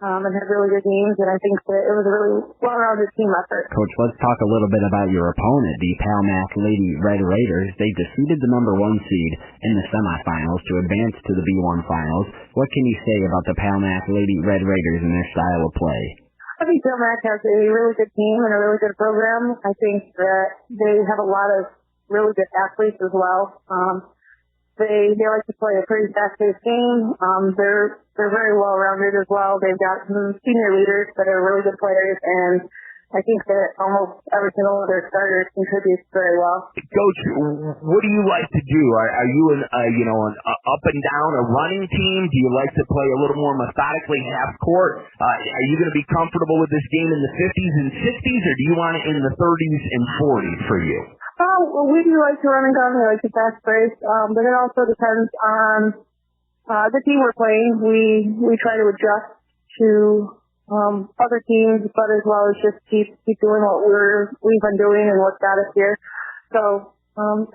and had really good games, and I think that it was a really well-rounded team effort. Coach, let's talk a little bit about your opponent, the Palmac Lady Red Raiders. They defeated the number 1 seed in the semifinals to advance to the B1 finals. What can you say about the Palmac Lady Red Raiders and their style of play? I think Palmac has a really good team and a really good program. I think that they have a lot of really good athletes as well. They like to play a pretty fast-paced game. They're very well-rounded as well. They've got some senior leaders that are really good players, and I think that almost every single one of their starters contributes very well. Coach, what do you like to do? Are you an up and down, a running team? Do you like to play a little more methodically half court? Are you going to be comfortable with this game in the 50s and 60s, or do you want it in the 30s and 40s for you? Well, we do like to run and gun. We like to fast break, but it also depends on the team we're playing. We try to adjust to other teams, but as well as just keep doing what we've been doing and what got us here. So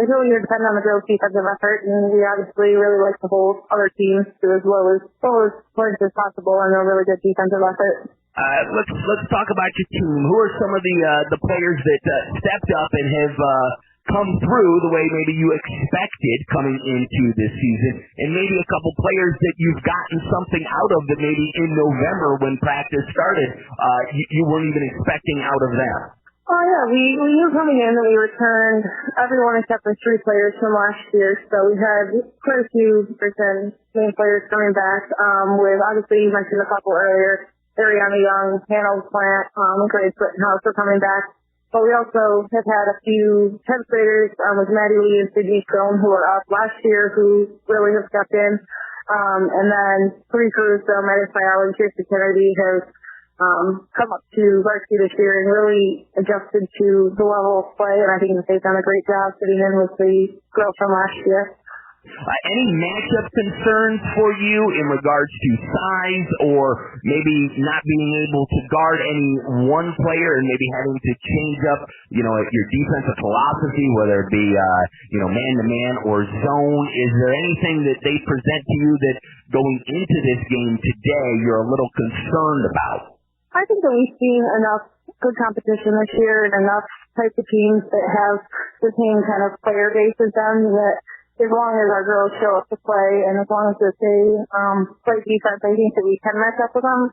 it really depends on the girls' defensive effort, and we obviously really like to hold other teams to as low points as possible and a really good defensive effort. Let's talk about your team. Who are some of the players that stepped up and have come through the way maybe you expected coming into this season, and maybe a couple players that you've gotten something out of that maybe in November when practice started you weren't even expecting out of them? Oh yeah, we knew coming in that we returned everyone except for 3 players from last year, so we had quite a few main players coming back. With obviously you mentioned a couple earlier. Ariana Young, Hannah Plant, and Grace Rittenhouse are coming back. But we also have had a few 10th graders with Maddie Lee and Sydney Stone who were up last year who really have stepped in. And then Bree Caruso, Meredith Fayal, and Kirsten Kennedy have come up to varsity this year and really adjusted to the level of play. And I think that they've done a great job fitting in with the girls from last year. Any matchup concerns for you in regards to size or maybe not being able to guard any one player and maybe having to change up, your defensive philosophy, whether it be, man-to-man or zone? Is there anything that they present to you that going into this game today you're a little concerned about? I think that we've seen enough good competition this year and enough types of teams that have the same kind of player base as them that as long as our girls show up to play and as long as they play defense, I think that we can match up with them.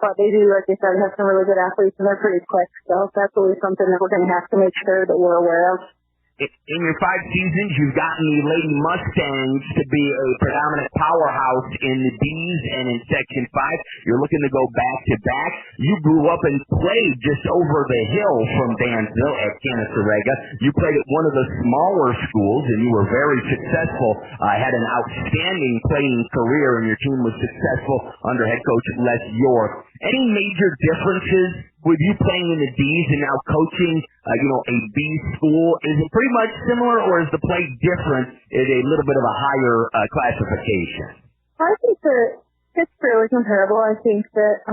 But they do, like I said, have some really good athletes and they're pretty quick. So that's always something that we're going to have to make sure that we're aware of. In your 5 seasons, you've gotten the Lady Mustangs to be a predominant powerhouse in the D's and in Section 5. You're looking to go back-to-back. You grew up and played just over the hill from Dansville at Genesee. You played at one of the smaller schools, and you were very successful. Had an outstanding playing career, and your team was successful under head coach Les York. Any major differences with you playing in the D's and now coaching, a B school? Is it pretty much similar, or is the play different at a little bit of a higher classification? I think that it's fairly comparable. I think that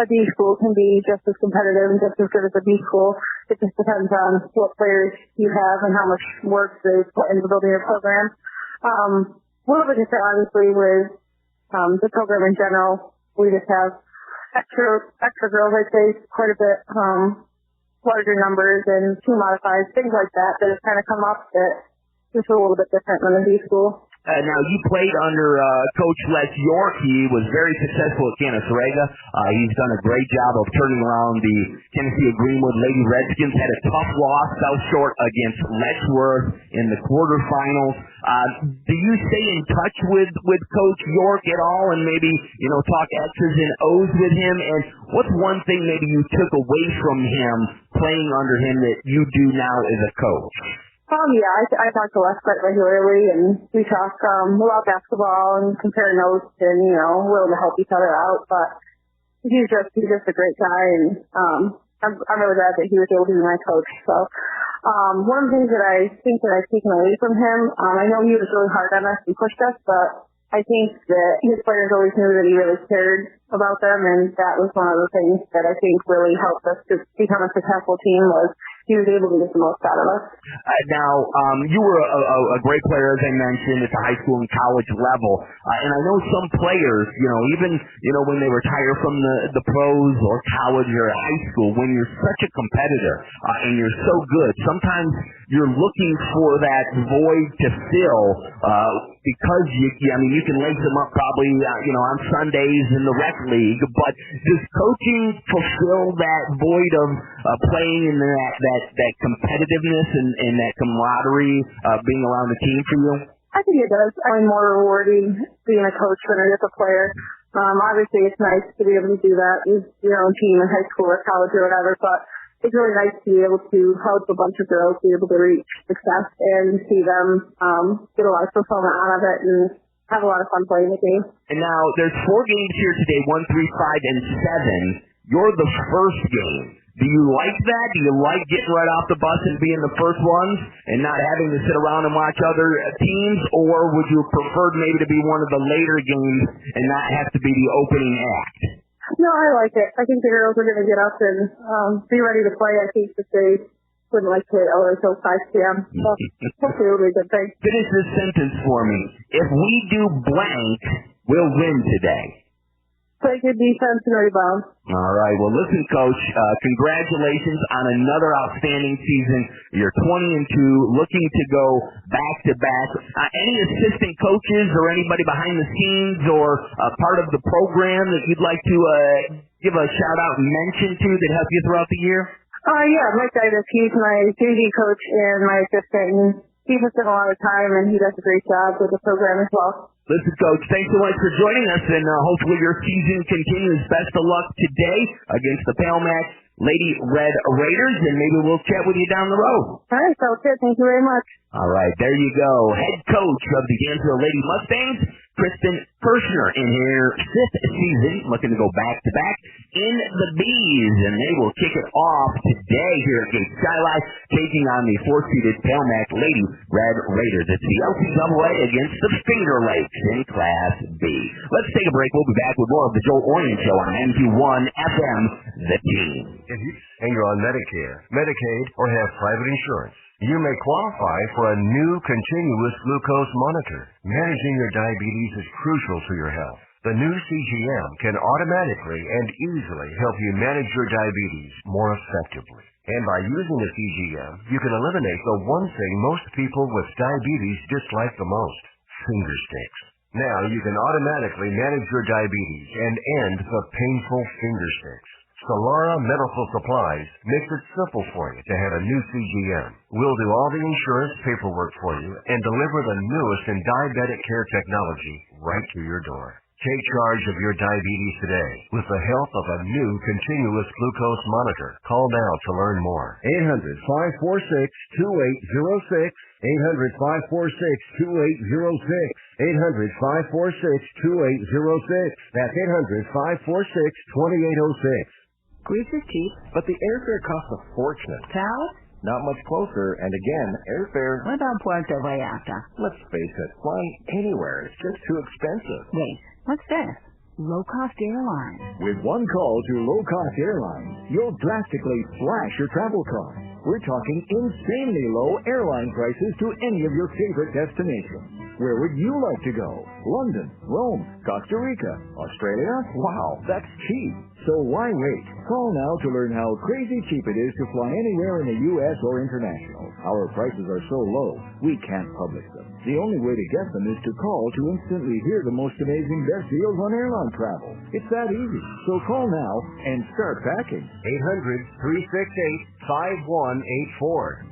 a D school can be just as competitive and just as good as a B school. It just depends on what players you have and how much work they put into building your program. A little bit different, obviously, with the program in general. We just have extra girls, I'd say, quite a bit larger numbers and team modifieds, things like that have kind of come up that just a little bit different than the B school. Now, you played under Coach Les York. He was very successful at Genesee. He's done a great job of turning around the Genesee Greenwood Lady Redskins. Had a tough loss, fell short against Letchworth in the quarterfinals. Do you stay in touch with Coach York at all, and maybe talk X's and O's with him? And what's one thing maybe you took away from him playing under him that you do now as a coach? Yeah, I talk to Les quite regularly, and we talk about basketball and compare notes, and willing to help each other out. But he's just a great guy, and I'm really glad that he was able to be my coach. So one of the things that I think that I've taken away from him, I know he was really hard on us and pushed us, but I think that his players always knew that he really cared about them, and that was one of the things that I think really helped us to become a successful team was he was able to get the most out of us. Now, you were a great player, as I mentioned, at the high school and college level. And I know some players, even when they retire from the pros or college or high school, when you're such a competitor and you're so good, sometimes you're looking for that void to fill because you can lace them up probably on Sundays in the rec league. But does coaching fulfill that void of playing in that competitiveness and that camaraderie being around the team for you? I think it does. I mean, more rewarding being a coach than it is a player. Obviously, it's nice to be able to do that with your own team in high school or college or whatever, but it's really nice to be able to help a bunch of girls be able to reach success and see them get a lot of fulfillment out of it and have a lot of fun playing the game. And now, there's 4 games here today, 1, 3, 5, and 7. You're the first game. Do you like that? Do you like getting right off the bus and being the first ones and not having to sit around and watch other teams? Or would you prefer maybe to be one of the later games and not have to be the opening act? No, I like it. I think the girls are going to get up and be ready to play. I think that they wouldn't like to wait until 5 p.m. So hopefully it'll be a good thing. Finish this sentence for me. If we do blank, we'll win today. Play good defense and rebound. All right. Well, listen, Coach, congratulations on another outstanding season. You're 20-2, looking to go back-to-back. Any assistant coaches or anybody behind the scenes or part of the program that you'd like to give a shout-out and mention to that help you throughout the year? Yeah, Mike Davis. He's my JV coach and my assistant. And he puts in a lot of time, and he does a great job with the program as well. Listen, Coach, thanks so much for joining us, and hopefully your season continues. Best of luck today against the Pale Match Lady Red Raiders, and maybe we'll chat with you down the road. All right, sounds good. Thank you very much. All right, there you go. Head coach of the Gainesville Lady Mustangs, Kristen Kirchner, in her 5th season, looking to go back-to-back in the Bees, and they will kick it off today here at Gate Skyline, taking on the 4-seeded Pale Match Lady Red Raiders. It's the LCAA against the Finger Lakes in Class B. Let's take a break. We'll be back with more of the Joel Oriend Show on NQ1 FM, The Team. And you're on Medicare, Medicaid, or have private insurance, you may qualify for a new continuous glucose monitor. Managing your diabetes is crucial to your health. The new CGM can automatically and easily help you manage your diabetes more effectively. And by using the CGM, you can eliminate the one thing most people with diabetes dislike the most: finger sticks. Now you can automatically manage your diabetes and end the painful finger sticks. Solara Medical Supplies makes it simple for you to have a new CGM. We'll do all the insurance paperwork for you and deliver the newest in diabetic care technology right to your door. Take charge of your diabetes today with the help of a new continuous glucose monitor. Call now to learn more. 800-546-2806. 800-546-2806. 800-546-2806. That's 800-546-2806. Grease is cheap, but the airfare costs a fortune. Towels? Not much closer, and again, airfare... What about Puerto Vallarta? Let's face it, flying anywhere is just too expensive. Wait, what's this? Low-cost airlines. With one call to low-cost airlines, you'll drastically slash your travel costs. We're talking insanely low airline prices to any of your favorite destinations. Where would you like to go? London, Rome, Costa Rica, Australia? Wow, that's cheap. So why wait? Call now to learn how crazy cheap it is to fly anywhere in the U.S. or international. Our prices are so low, we can't publish them. The only way to get them is to call to instantly hear the most amazing best deals on airline travel. It's that easy. So call now and start packing. 800-368-5184.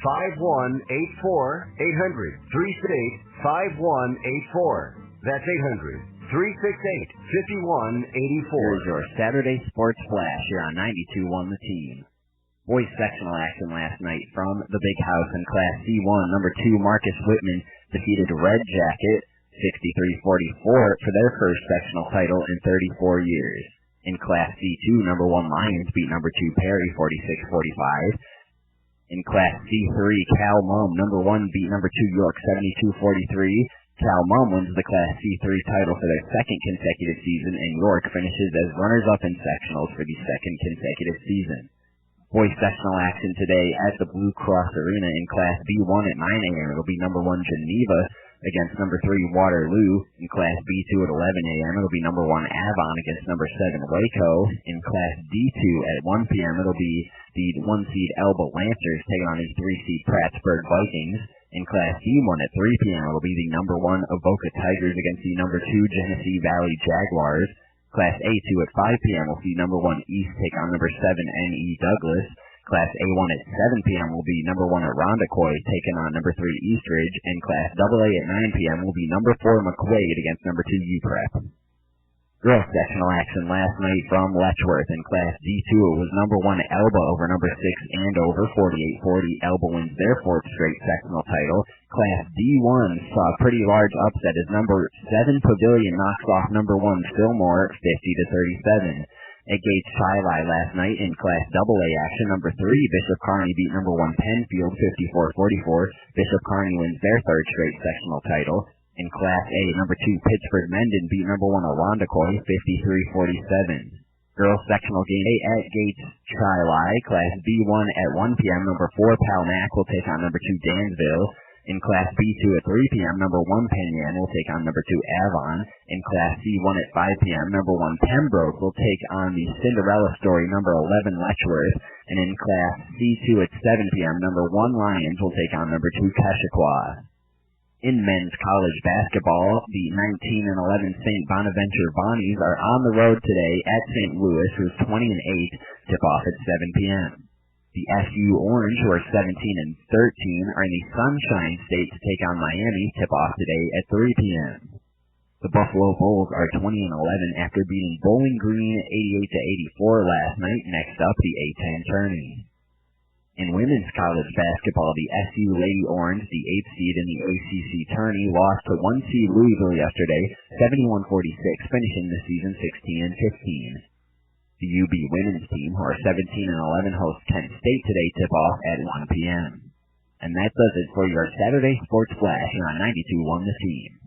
800-368-5184. 800-368-5184. That's 800-368-5184. Here's your Saturday Sports Flash here on 92.1 The Team. Boys sectional action last night from the Big House in Class C1. Number 2, Marcus Whitman defeated Red Jacket 63-44 for their first sectional title in 34 years. In Class C2, number 1 Lions beat number 2 Perry 46-45. In Class C3, Cal Mum, number 1 beat number 2 York 72-43. Cal Mum wins the Class C3 title for their second consecutive season, and York finishes as runners-up in sectionals for the second consecutive season. Boys sectional action today at the Blue Cross Arena in Class B1 at 9 a.m. It'll be number 1 Geneva against number 3 Waterloo. In Class B2 at 11 a.m. it'll be number 1 Avon against number 7 Waco. In Class D2 at 1 p.m. it'll be the 1 seed Elba Lancers taking on the 3 seed Prattsburg Vikings. In Class D1 at 3 p.m. it'll be the number 1 Avoca Tigers against the number 2 Genesee Valley Jaguars. Class A2 at 5 p.m. will see number 1 East take on number 7 N.E. Douglas. Class A1 at 7 p.m. will be number 1 Irondequoit taking on number 3 Eastridge. And Class AA at 9 p.m. will be number 4 McQuaid against number 2 UPrep. Girls sectional action last night from Letchworth. In Class D2 it was number 1 Elba over number 6 Andover 48-40. Elba wins their 4th straight sectional title. Class D1 saw a pretty large upset as number 7 Pavilion knocks off number 1 Fillmore 50-37. At Gates Chi-Li last night in Class AA action, number 3 Bishop Kearney beat number 1 Penfield 54-44. Bishop Kearney wins their 3rd straight sectional title. In Class A, number 2 Pittsburgh Mendon beat number 1 Irondequoit 53-47. Girls sectional game at Gates Chi-Li. Class B1 at 1 p.m. number 4 Palmac will take on number 2 Dansville. In Class B2 at 3 p.m. number 1 Penn Yan will take on number 2 Avon. In Class C1 at 5 p.m. number 1 Pembroke will take on the Cinderella Story number 11 Letchworth. And in Class C2 at 7 p.m. number 1 Lions will take on number 2 Keshequa. In men's college basketball, the 19 and 11 St. Bonaventure Bonnies are on the road today at St. Louis, who's 20 and 8, tip off at 7 p.m. The SU Orange, who are 17 and 13, are in the Sunshine State to take on Miami, tip off today at 3 p.m. The Buffalo Bulls are 20 and 11 after beating Bowling Green 88-84 last night. Next up, the A-10 tourney. In women's college basketball, the SU Lady Orange, the 8th seed in the ACC tourney, lost to 1 seed Louisville yesterday, 71-46, finishing the season 16 and 15. The UB women's team, who are 17 and 11, host Kent State today, tip off at 1 p.m. And that does it for your Saturday Sports Flash here on 92.1 The Team.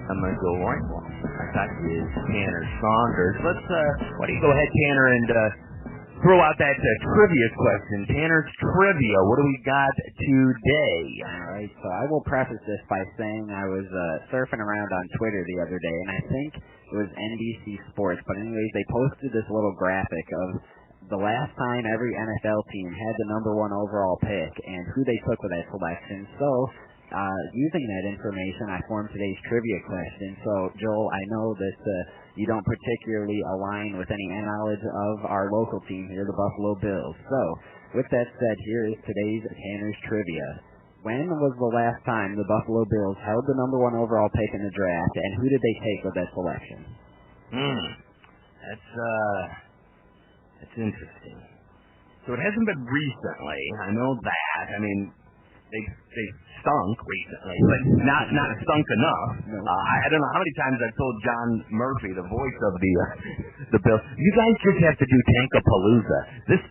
I'm going to go right one. I got is Tanner Saunders. Why don't you go ahead, Tanner, and throw out that trivia question. Tanner's Trivia. What do we got today? All right, so I will preface this by saying I was surfing around on Twitter the other day, and I think it was NBC Sports, but anyways, they posted this little graphic of the last time every NFL team had the number 1 overall pick and who they took with that selection. So using that information, I formed today's trivia question. So, Joel, I know that you don't particularly align with any knowledge of our local team here, the Buffalo Bills. So, with that said, here is today's Tanner's Trivia. When was the last time the Buffalo Bills held the number 1 overall pick in the draft, and who did they take with that selection? That's interesting. So it hasn't been recently. I know that. I mean, they stunk recently, but not stunk enough. I don't know how many times I've told John Murphy, the voice of the Bills, you guys just have to do Tankapalooza. This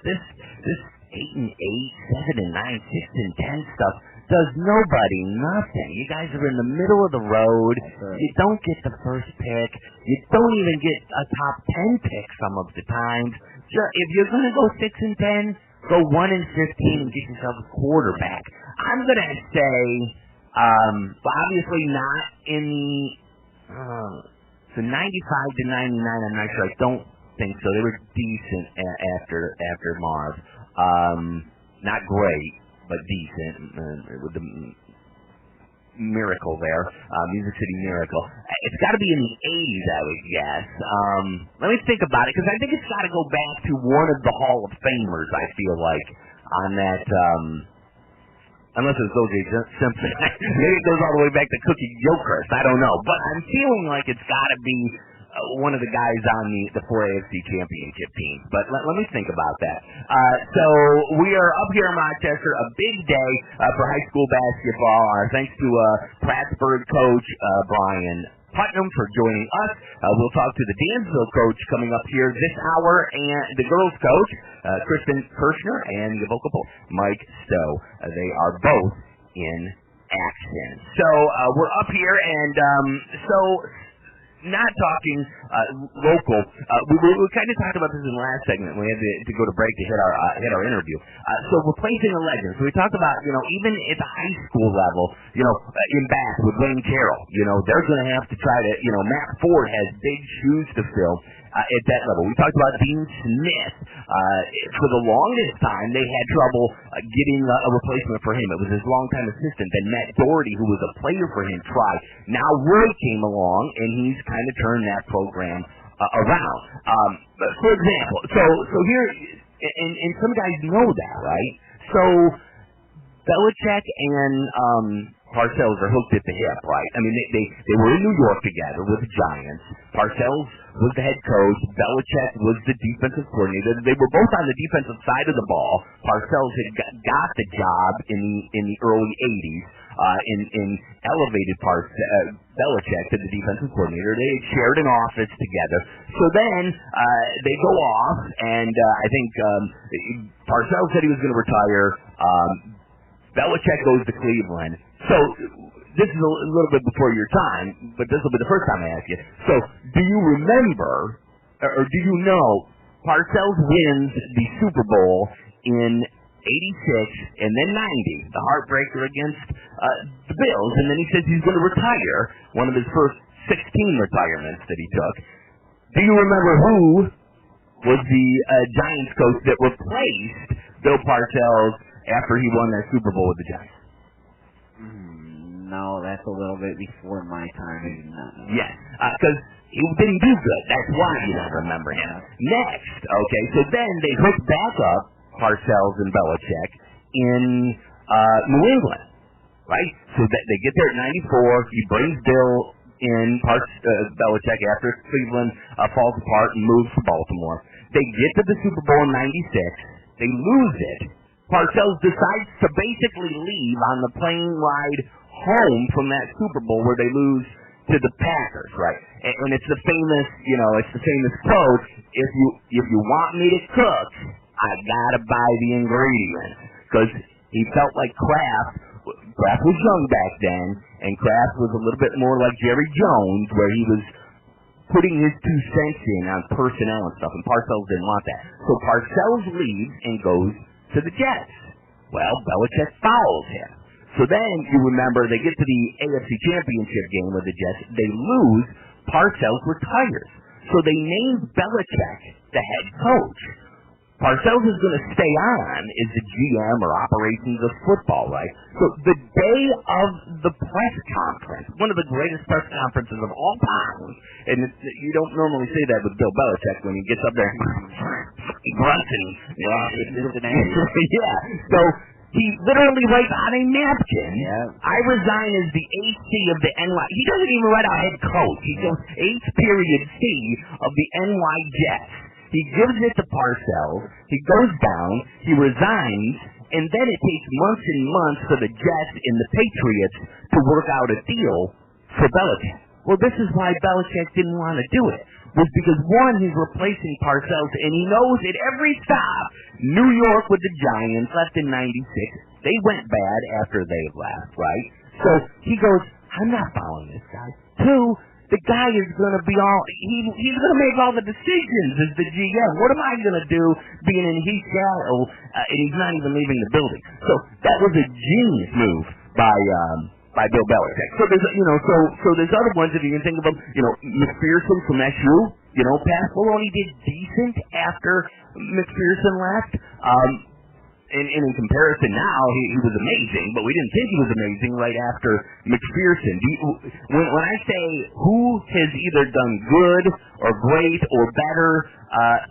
8 and 8, 7 and 9, 6 and 10 stuff does nobody nothing. You guys are in the middle of the road. You don't get the first pick. You don't even get a top 10 pick some of the times. If you're going to go 6-10, go 1-15 and get yourself a quarterback. I'm going to say, obviously not in the 95 to 99. I'm not sure. I don't think so. They were decent after Marv. Not great, but decent with the miracle there, Music City Miracle. It's got to be in the 80s, I would guess. Let me think about it, because I think it's got to go back to one of the Hall of Famers, I feel like, on that, unless it's O.J. Simpson. Maybe it goes all the way back to Cookie Gilchrist, I don't know. But I'm feeling like it's got to be one of the guys on the 4 AFC championship teams. But let me think about that. So we are up here in Rochester, a big day for high school basketball. Thanks to Plattsburgh coach Brian Putnam for joining us. We'll talk to the Dansville coach coming up here this hour, and the girls coach, Kristen Kirchner, and the vocal coach, Mike Stowe. They are both in action. So we're up here, and not talking local. We kind of talked about this in the last segment. We had to go to break to hit our interview. So replacing a legend. So we talked about, even at the high school level, in Bath with Wayne Carroll, they're going to have to try to, Matt Ford has big shoes to fill at that level. We talked about Dean Smith. For the longest time, they had trouble getting a replacement for him. It was his longtime assistant. Then Matt Doherty, who was a player for him, tried. Now Roy came along, and he's kind of turned that program around. For example, so here, and some guys know that, right? So Belichick and Parcells are hooked at the hip, right? I mean, they were in New York together with the Giants. Parcells was the head coach. Belichick was the defensive coordinator. They were both on the defensive side of the ball. Parcells had got the job in the early 80s and elevated Belichick to the defensive coordinator. They had shared an office together. So then they go off, and I think Parcells said he was going to retire. Belichick goes to Cleveland. So this is a little bit before your time, but this will be the first time I ask you. So do you remember, or do you know, Parcells wins the Super Bowl in 86 and then 90, the heartbreaker against the Bills, and then he says he's going to retire, one of his first 16 retirements that he took. Do you remember who was the Giants coach that replaced Bill Parcells after he won that Super Bowl with the Giants? No, that's a little bit before my time. I do not know. Yes, because he didn't do good. That's why you don't remember him. Next, okay, so then they hook back up Parcells and Belichick in New England, right? So they get there at 94. He brings Bill in, Belichick, after Cleveland falls apart and moves to Baltimore. They get to the Super Bowl in 96. They lose it. Parcells decides to basically leave on the plane ride home from that Super Bowl where they lose to the Packers, right? And it's the famous, it's the famous quote: if you want me to cook, I gotta buy the ingredients, because he felt like Kraft was young back then, and Kraft was a little bit more like Jerry Jones, where he was putting his 2 cents in on personnel and stuff, and Parcells didn't want that. So Parcells leaves and goes to the Jets. Well, Belichick follows him. So then, you remember, they get to the AFC Championship game with the Jets. They lose. Parcells retires. So they name Belichick the head coach. Parcells is going to stay on as the GM or operations of football, right? So the day of the press conference, one of the greatest press conferences of all time, and you don't normally say that with Bill Belichick when he gets up there and grunts and, yeah. So he literally writes on a napkin, I resign as the HC of the NY. He doesn't even write out head coach. He goes H.C. of the NY Jets. He gives it to Parcells. He goes down. He resigns. And then it takes months and months for the Jets and the Patriots to work out a deal for Belichick. Well, this is why Belichick didn't want to do it. Was because, one, he's replacing Parcells, and he knows at every stop, New York with the Giants left in 96, They went bad after they left, right? So he goes, I'm not following this guy. 2, the guy is going to be he's going to make all the decisions as the GM. What am I going to do being in his shadow and he's not even leaving the building? So that was a genius move by Bill Belichick. So there's, so there's other ones if you can think of them. McPherson from SU, Pat Maloney did decent after McPherson left. And in comparison now, he was amazing, but we didn't think he was amazing right after McPherson. When I say who has either done good or great or better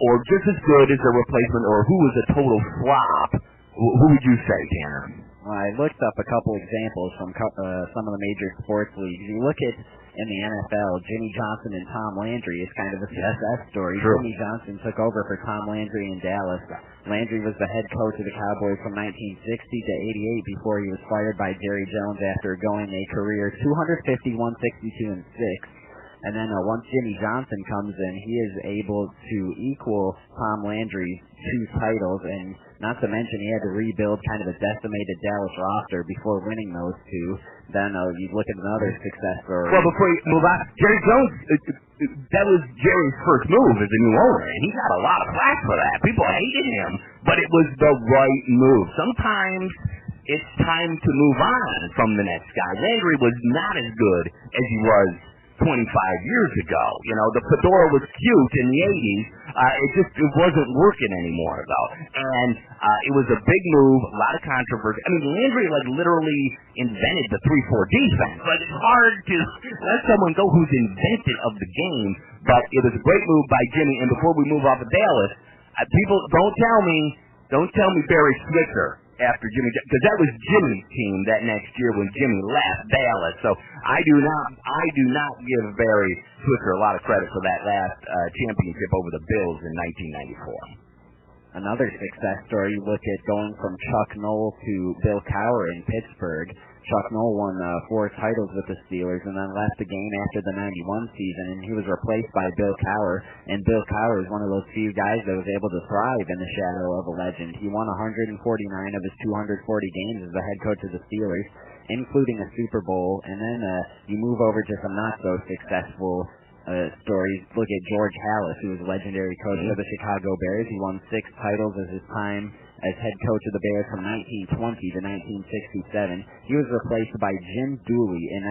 or just as good as a replacement or who was a total flop, who would you say, Tanner? Well, I looked up a couple examples from some of the major sports leagues. You look at in the NFL, Jimmy Johnson and Tom Landry is kind of a success story. True. Jimmy Johnson took over for Tom Landry in Dallas. Landry was the head coach of the Cowboys from 1960 to 88 before he was fired by Jerry Jones after going a career 250, 162, and 6. And then once Jimmy Johnson comes in, he is able to equal Tom Landry's 2 titles, and not to mention he had to rebuild kind of a decimated Dallas roster before winning those 2. Then you look at another success story. Well, before you move on, Jerry Jones, that was Jerry's first move as a new owner, and he got a lot of flack for that. People hated him, but it was the right move. Sometimes it's time to move on from the next guy. Landry was not as good as he was 25 years ago. The fedora was cute in the 80s. It wasn't working anymore, though. And it was a big move, a lot of controversy. I mean, Landry, literally invented the 3-4 defense. It's hard to let someone go who's invented of the game, but it was a great move by Jimmy. And before we move off of Dallas, people, don't tell me Barry Switzer after Jimmy, because that was Jimmy's team that next year when Jimmy left Dallas. So I do not give Barry Switzer a lot of credit for that last championship over the Bills in 1994. Another success story, you look at going from Chuck Noll to Bill Cowher in Pittsburgh. Chuck Noll won 4 titles with the Steelers and then left the game after the 91 season, and he was replaced by Bill Cowher. And Bill Cowher is one of those few guys that was able to thrive in the shadow of a legend. He won 149 of his 240 games as the head coach of the Steelers, including a Super Bowl. And then you move over to some not-so-successful stories. Look at George Halas, who was a legendary coach of the Chicago Bears. He won 6 titles as his time as head coach of the Bears from 1920 to 1967. He was replaced by Jim Dooley in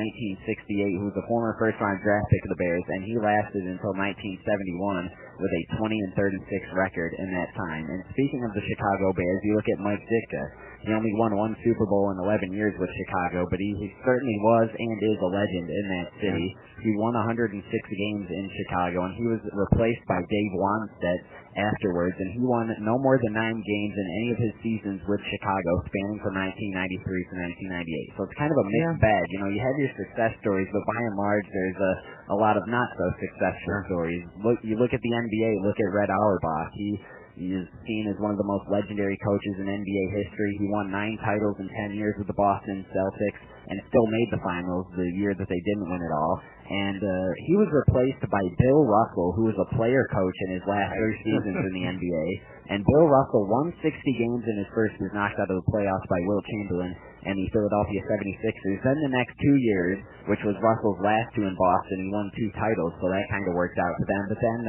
1968, who was a former first-round draft pick of the Bears, and he lasted until 1971 with a 20-36 record in that time. And speaking of the Chicago Bears, you look at Mike Ditka. He only won 1 Super Bowl in 11 years with Chicago, but he certainly was and is a legend in that city. He won 106 games in Chicago, and he was replaced by Dave Wanstead afterwards, and he won no more than 9 games in any of his seasons with Chicago, spanning from 1993 to 1998. So it's kind of a mixed bag. You have your success stories, but by and large, there's a lot of not-so-successful stories. You look at the NBA, look at Red Auerbach. He is seen as one of the most legendary coaches in NBA history. He won 9 titles in 10 years with the Boston Celtics and still made the finals the year that they didn't win it all. And he was replaced by Bill Russell, who was a player coach in his last 3 seasons in the NBA. And Bill Russell won 60 games in his first year, knocked out of the playoffs by Will Chamberlain and the Philadelphia 76ers. Then the next 2 years, which was Russell's last 2 in Boston, he won 2 titles, so that kind of worked out for them. But then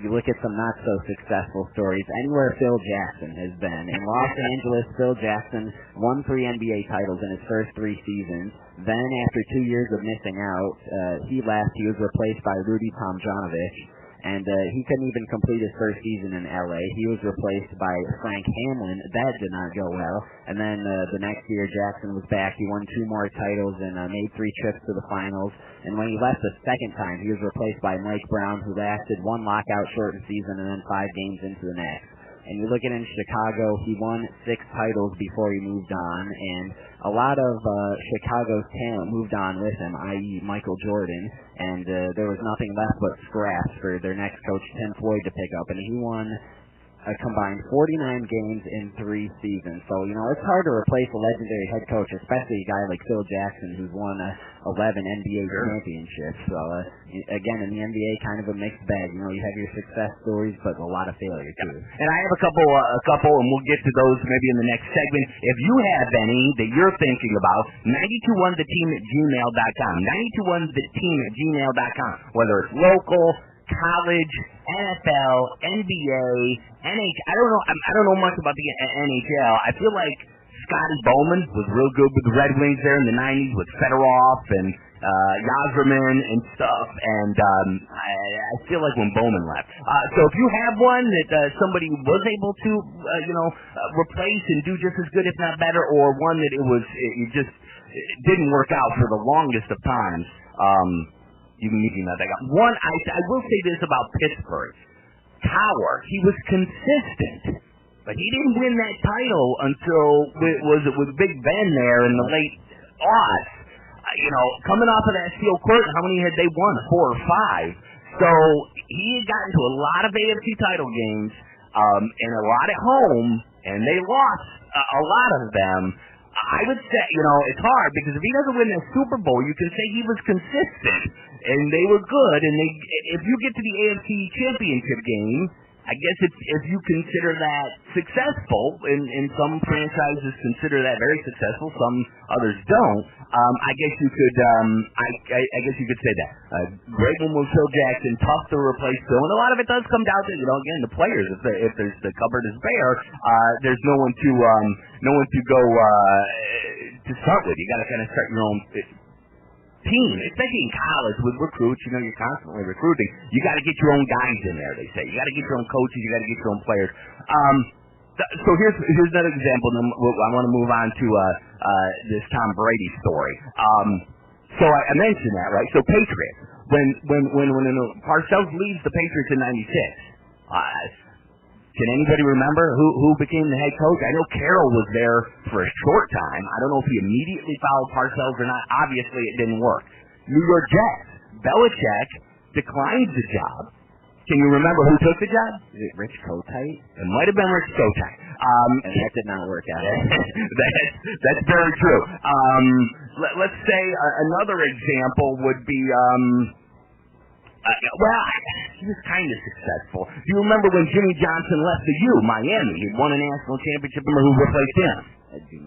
you look at some not-so-successful stories. Anywhere Phil Jackson has been. In Los Angeles, Phil Jackson won 3 NBA titles in his first 3 seasons. Then, after 2 years of missing out, he left. He was replaced by Rudy Tomjanovich. And he couldn't even complete his first season in L.A. He was replaced by Frank Hamlin. That did not go well. And then the next year, Jackson was back. He won 2 more titles and made 3 trips to the finals. And when he left the second time, he was replaced by Mike Brown, who lasted 1 lockout-shortened season and then 5 games into the next. And you look at in Chicago, he won 6 titles before he moved on, and a lot of Chicago's talent moved on with him, i.e. Michael Jordan, and there was nothing left but scraps for their next coach, Tim Floyd, to pick up. And he won a combined 49 games in 3 seasons. So, it's hard to replace a legendary head coach, especially a guy like Phil Jackson, who's won 11 NBA championships. So, again, in the NBA, kind of a mixed bag. You have your success stories, but a lot of failure, too. And I have a couple, and we'll get to those maybe in the next segment. If you have any that you're thinking about, 921theteam@gmail.com. 921theteam@gmail.com. Whether it's local, college, NFL, NBA, NHL. I don't know much about the NHL. I feel like Scotty Bowman was real good with the Red Wings there in the 90s with Fedorov and Yzerman and stuff. And I feel like when Bowman left. So if you have one that somebody was able to, replace and do just as good, if not better, or one that it didn't work out for the longest of times, you can email that guy. One, I will say this about Pittsburgh. Cowher, he was consistent, but he didn't win that title until it was with Big Ben there in the late aughts. Coming off of that steel curtain, how many had they won? 4 or 5. So he had gotten to a lot of AFC title games, and a lot at home, and they lost a lot of them. I would say, it's hard because if he doesn't win the Super Bowl, you can say he was consistent and they were good. And if you get to the AFC Championship game, I guess if you consider that successful, and some franchises consider that very successful, some others don't. I guess you could, I guess you could say that. Great one was Phil Jackson, tough to replace Phil, and a lot of it does come down to again the players. If there's the cupboard is bare, there's no one to go to start with. You got to kind of start your own team, especially in college with recruits. You're constantly recruiting. You got to get your own guys in there. They say you got to get your own coaches. You got to get your own players. So here's another example. Then I want to move on to this Tom Brady story. So I mentioned that, right? So Patriots. When Parcells leaves the Patriots in '96. Can anybody remember who became the head coach? I know Carroll was there for a short time. I don't know if he immediately followed Parcells or not. Obviously, it didn't work. New York Jets. Belichick declines the job. Can you remember who took the job? Is it Rich Kotite? It might have been Rich Kotite. And that did not work out. That's very true. Let's say another example would be... he was kind of successful. Do you remember when Jimmy Johnson left the Miami? He won a national championship. Remember who replaced him? I do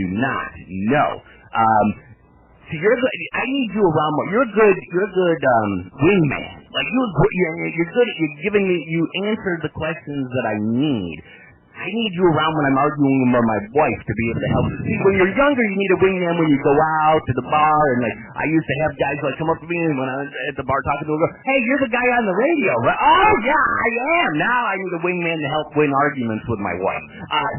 not. No. See, I need you around more. You're a good wingman. Like you're good at you answered the questions that I need. I need you around when I'm arguing with my wife to be able to help. See, when you're younger, you need a wingman when you go out to the bar, and I used to have guys come up to me when I was at the bar talking to them, go, "Hey, you're the guy on the radio." Right? Oh yeah, I am. Now I need a wingman to help win arguments with my wife.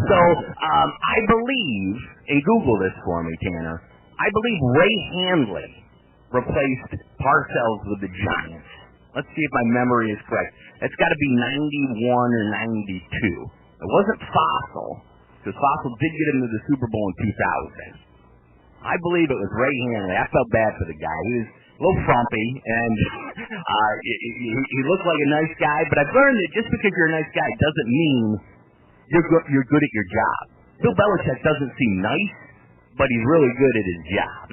So I believe, and Google this for me, Tanner. I believe Ray Handley replaced Parcells with the Giants. Let's see if my memory is correct. It's got to be 91 or 92. It wasn't Fossil, because Fossil did get into the Super Bowl in 2000. I believe it was Ray Handley. I felt bad for the guy. He was a little frumpy, and he looked like a nice guy, but I've learned that just because you're a nice guy doesn't mean you're good at your job. Bill Belichick doesn't seem nice, but he's really good at his job.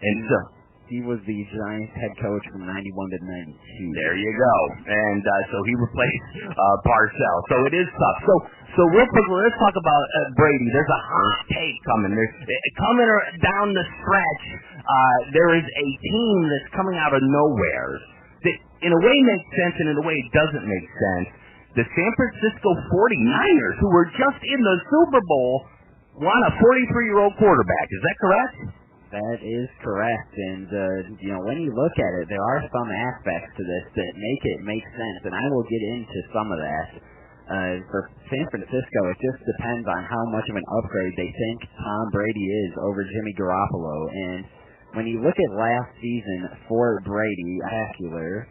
And so... He was the Giants head coach from 91 to 92. There you go. And so he replaced Parcells. So it is tough. So real quick, let's talk about Brady. There's a hot take coming. Coming down the stretch, there is a team that's coming out of nowhere that in a way makes sense and in a way it doesn't make sense. The San Francisco 49ers, who were just in the Super Bowl, want a 43-year-old quarterback. Is that correct? That is correct, and when you look at it, there are some aspects to this that make it make sense, and I will get into some of that. For San Francisco, it just depends on how much of an upgrade they think Tom Brady is over Jimmy Garoppolo, and when you look at last season for Brady, spectacular.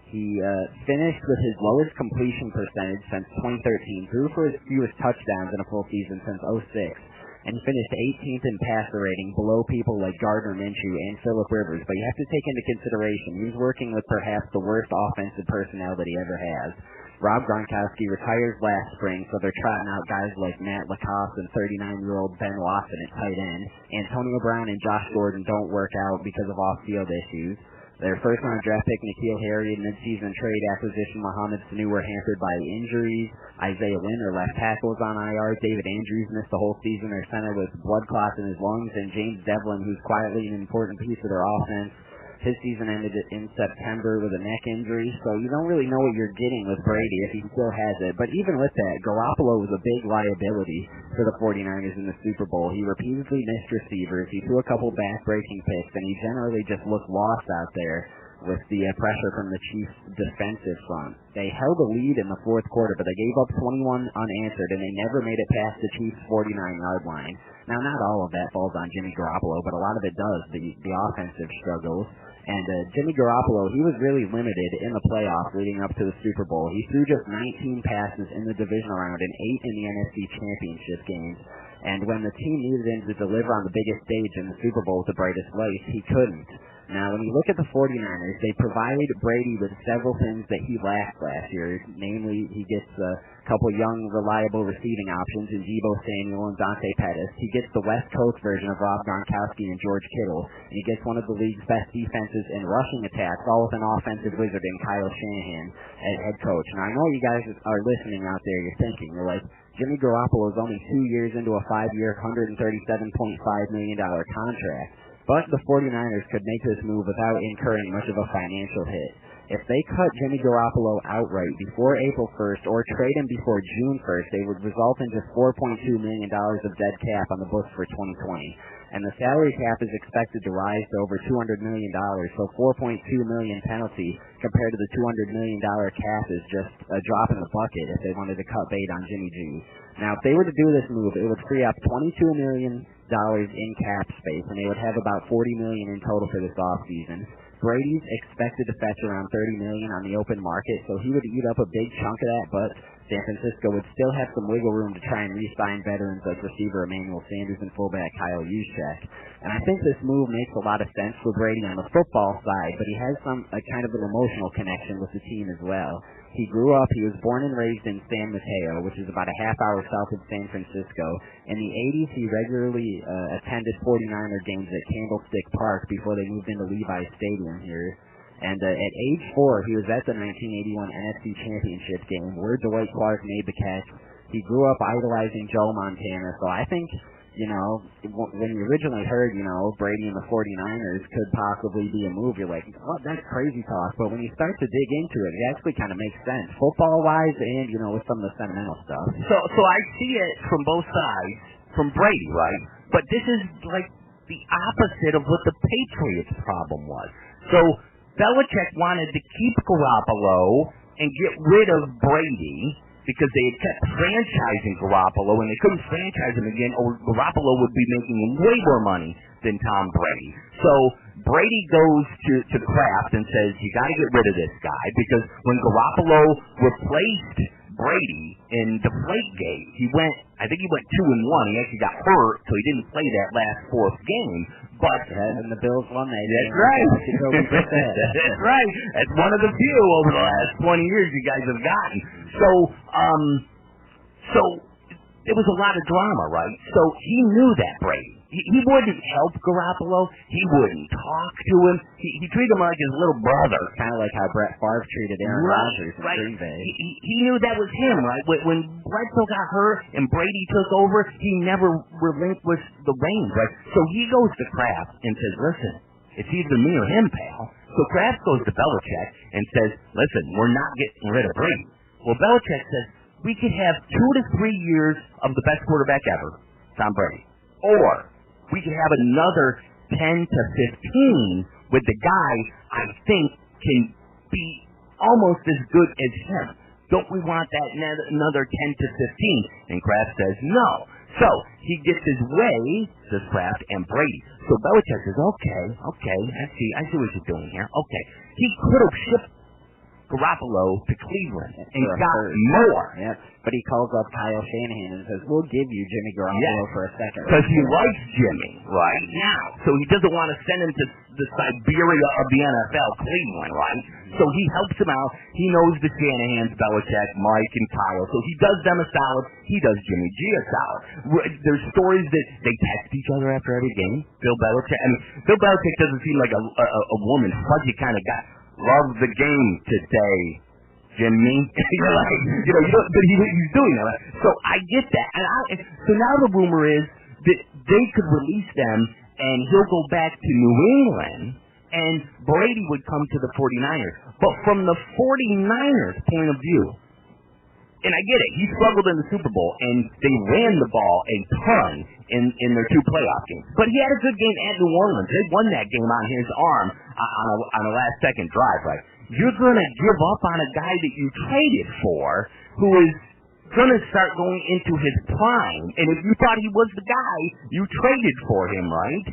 He finished with his lowest completion percentage since 2013, threw for his fewest touchdowns in a full season since 2006. And he finished 18th in passer rating, below people like Gardner Minshew and Phillip Rivers. But you have to take into consideration, he was working with perhaps the worst offensive personnel that he ever has. Rob Gronkowski retires last spring, so they're trotting out guys like Matt Lacoste and 39-year-old Ben Watson at tight end. Antonio Brown and Josh Gordon don't work out because of off-field issues. Their first-round draft pick, N'Keal Harry, and mid-season trade acquisition, Mohamed Sanu, were hampered by injuries. Isaiah Wynn, their left tackle, is on IR. David Andrews missed the whole season. Their center with blood clots in his lungs. And James Devlin, who's quietly an important piece of their offense, his season ended in September with a neck injury, so you don't really know what you're getting with Brady if he still has it. But even with that, Garoppolo was a big liability for the 49ers in the Super Bowl. He repeatedly missed receivers, he threw a couple back-breaking picks, and he generally just looked lost out there with the pressure from the Chiefs' defensive front. They held a lead in the fourth quarter, but they gave up 21 unanswered, and they never made it past the Chiefs' 49-yard line. Now, not all of that falls on Jimmy Garoppolo, but a lot of it does, the offensive struggles. And Jimmy Garoppolo, he was really limited in the playoffs leading up to the Super Bowl. He threw just 19 passes in the divisional round and 8 in the NFC Championship games. And when the team needed him to deliver on the biggest stage in the Super Bowl with the brightest lights, he couldn't. Now, when you look at the 49ers, they provided Brady with several things that he lacked last year. Namely, he gets a couple young, reliable receiving options in Deebo Samuel and Dante Pettis. He gets the West Coast version of Rob Gronkowski and George Kittle. And he gets one of the league's best defenses and rushing attacks, all with an offensive wizard in Kyle Shanahan as head coach. Now, I know you guys are listening out there. You're thinking, you're like, Jimmy Garoppolo is only 2 years into a 5-year, $137.5 million contract. But the 49ers could make this move without incurring much of a financial hit. If they cut Jimmy Garoppolo outright before April 1st or trade him before June 1st, they would result in just $4.2 million of dead cap on the books for 2020. And the salary cap is expected to rise to over $200 million, so $4.2 million penalty compared to the $200 million cap is just a drop in the bucket if they wanted to cut bait on Jimmy G. Now, if they were to do this move, it would free up $22 million in cap space, and they would have about $40 million in total for this offseason. Brady's expected to fetch around $30 million on the open market, so he would eat up a big chunk of that, but San Francisco would still have some wiggle room to try and re-sign veterans like receiver Emmanuel Sanders and fullback Kyle Juszczyk. And I think this move makes a lot of sense for Brady on the football side, but he has a kind of an emotional connection with the team as well. He was born and raised in San Mateo, which is about a half hour south of San Francisco. In the 80s, he regularly attended 49er games at Candlestick Park before they moved into Levi's Stadium here. And at age 4, he was at the 1981 NFC Championship game where Dwight Clark made the catch. He grew up idolizing Joe Montana, so I think, when you originally heard, Brady and the 49ers could possibly be a move, you're like, well, that's crazy talk. But when you start to dig into it, it actually kind of makes sense, football-wise and, with some of the sentimental stuff. So I see it from both sides, from Brady, right? But this is like the opposite of what the Patriots' problem was. So Belichick wanted to keep Garoppolo and get rid of Brady because they had kept franchising Garoppolo, and they couldn't franchise him again, or Garoppolo would be making way more money than Tom Brady. So Brady goes to Kraft and says, you got to get rid of this guy, because when Garoppolo replaced Brady in Deflategate, I think he went 2-1. He actually got hurt, so he didn't play that last fourth game. But and the Bills won that game. That's right. That's right. That's one of the few over the last 20 years you guys have gotten. So there was a lot of drama, right? So he knew that Brady. He wouldn't help Garoppolo. He wouldn't talk to him. He treated him like his little brother. Kind of like how Brett Favre treated Aaron Rodgers in Green Bay. He knew that was him, right? When Bledsoe got hurt and Brady took over, he never relinquished the reins, right? So he goes to Kraft and says, listen, it's either me or him, pal. So Kraft goes to Belichick and says, listen, we're not getting rid of Brady. Well, Belichick says, we could have 2 to 3 years of the best quarterback ever, Tom Brady. Or we could have another 10 to 15 with the guy I think can be almost as good as him. Don't we want that another 10 to 15? And Kraft says no. So he gets his way, says Kraft, and Brady. So Belichick says, okay, I see what you're doing here. Okay. He could have shipped Garoppolo to Cleveland and For a got third. more. Yep. But he calls up Kyle Shanahan and says, we'll give you Jimmy Garoppolo for a second. Because he likes Jimmy right now. So he doesn't want to send him to the Siberia of the NFL, Cleveland, right? So he helps him out. He knows the Shanahans, Belichick, Mike, and Kyle. So he does them a solid. He does Jimmy G a solid. There's stories that they text each other after every game. Bill Belichick. I mean, Bill Belichick doesn't seem like a woman, fuzzy kind of guy. Love the game today, Jimmy. But he's doing that. So I get that. So now the rumor is that they could release them, and he'll go back to New England, and Brady would come to the 49ers. But from the 49ers' point of view, and I get it, he struggled in the Super Bowl, and they ran the ball a ton in their 2 playoff games. But he had a good game at New Orleans. They won that game on his arm on a last-second drive, right? You're going to give up on a guy that you traded for who is going to start going into his prime. And if you thought he was the guy you traded for him, right,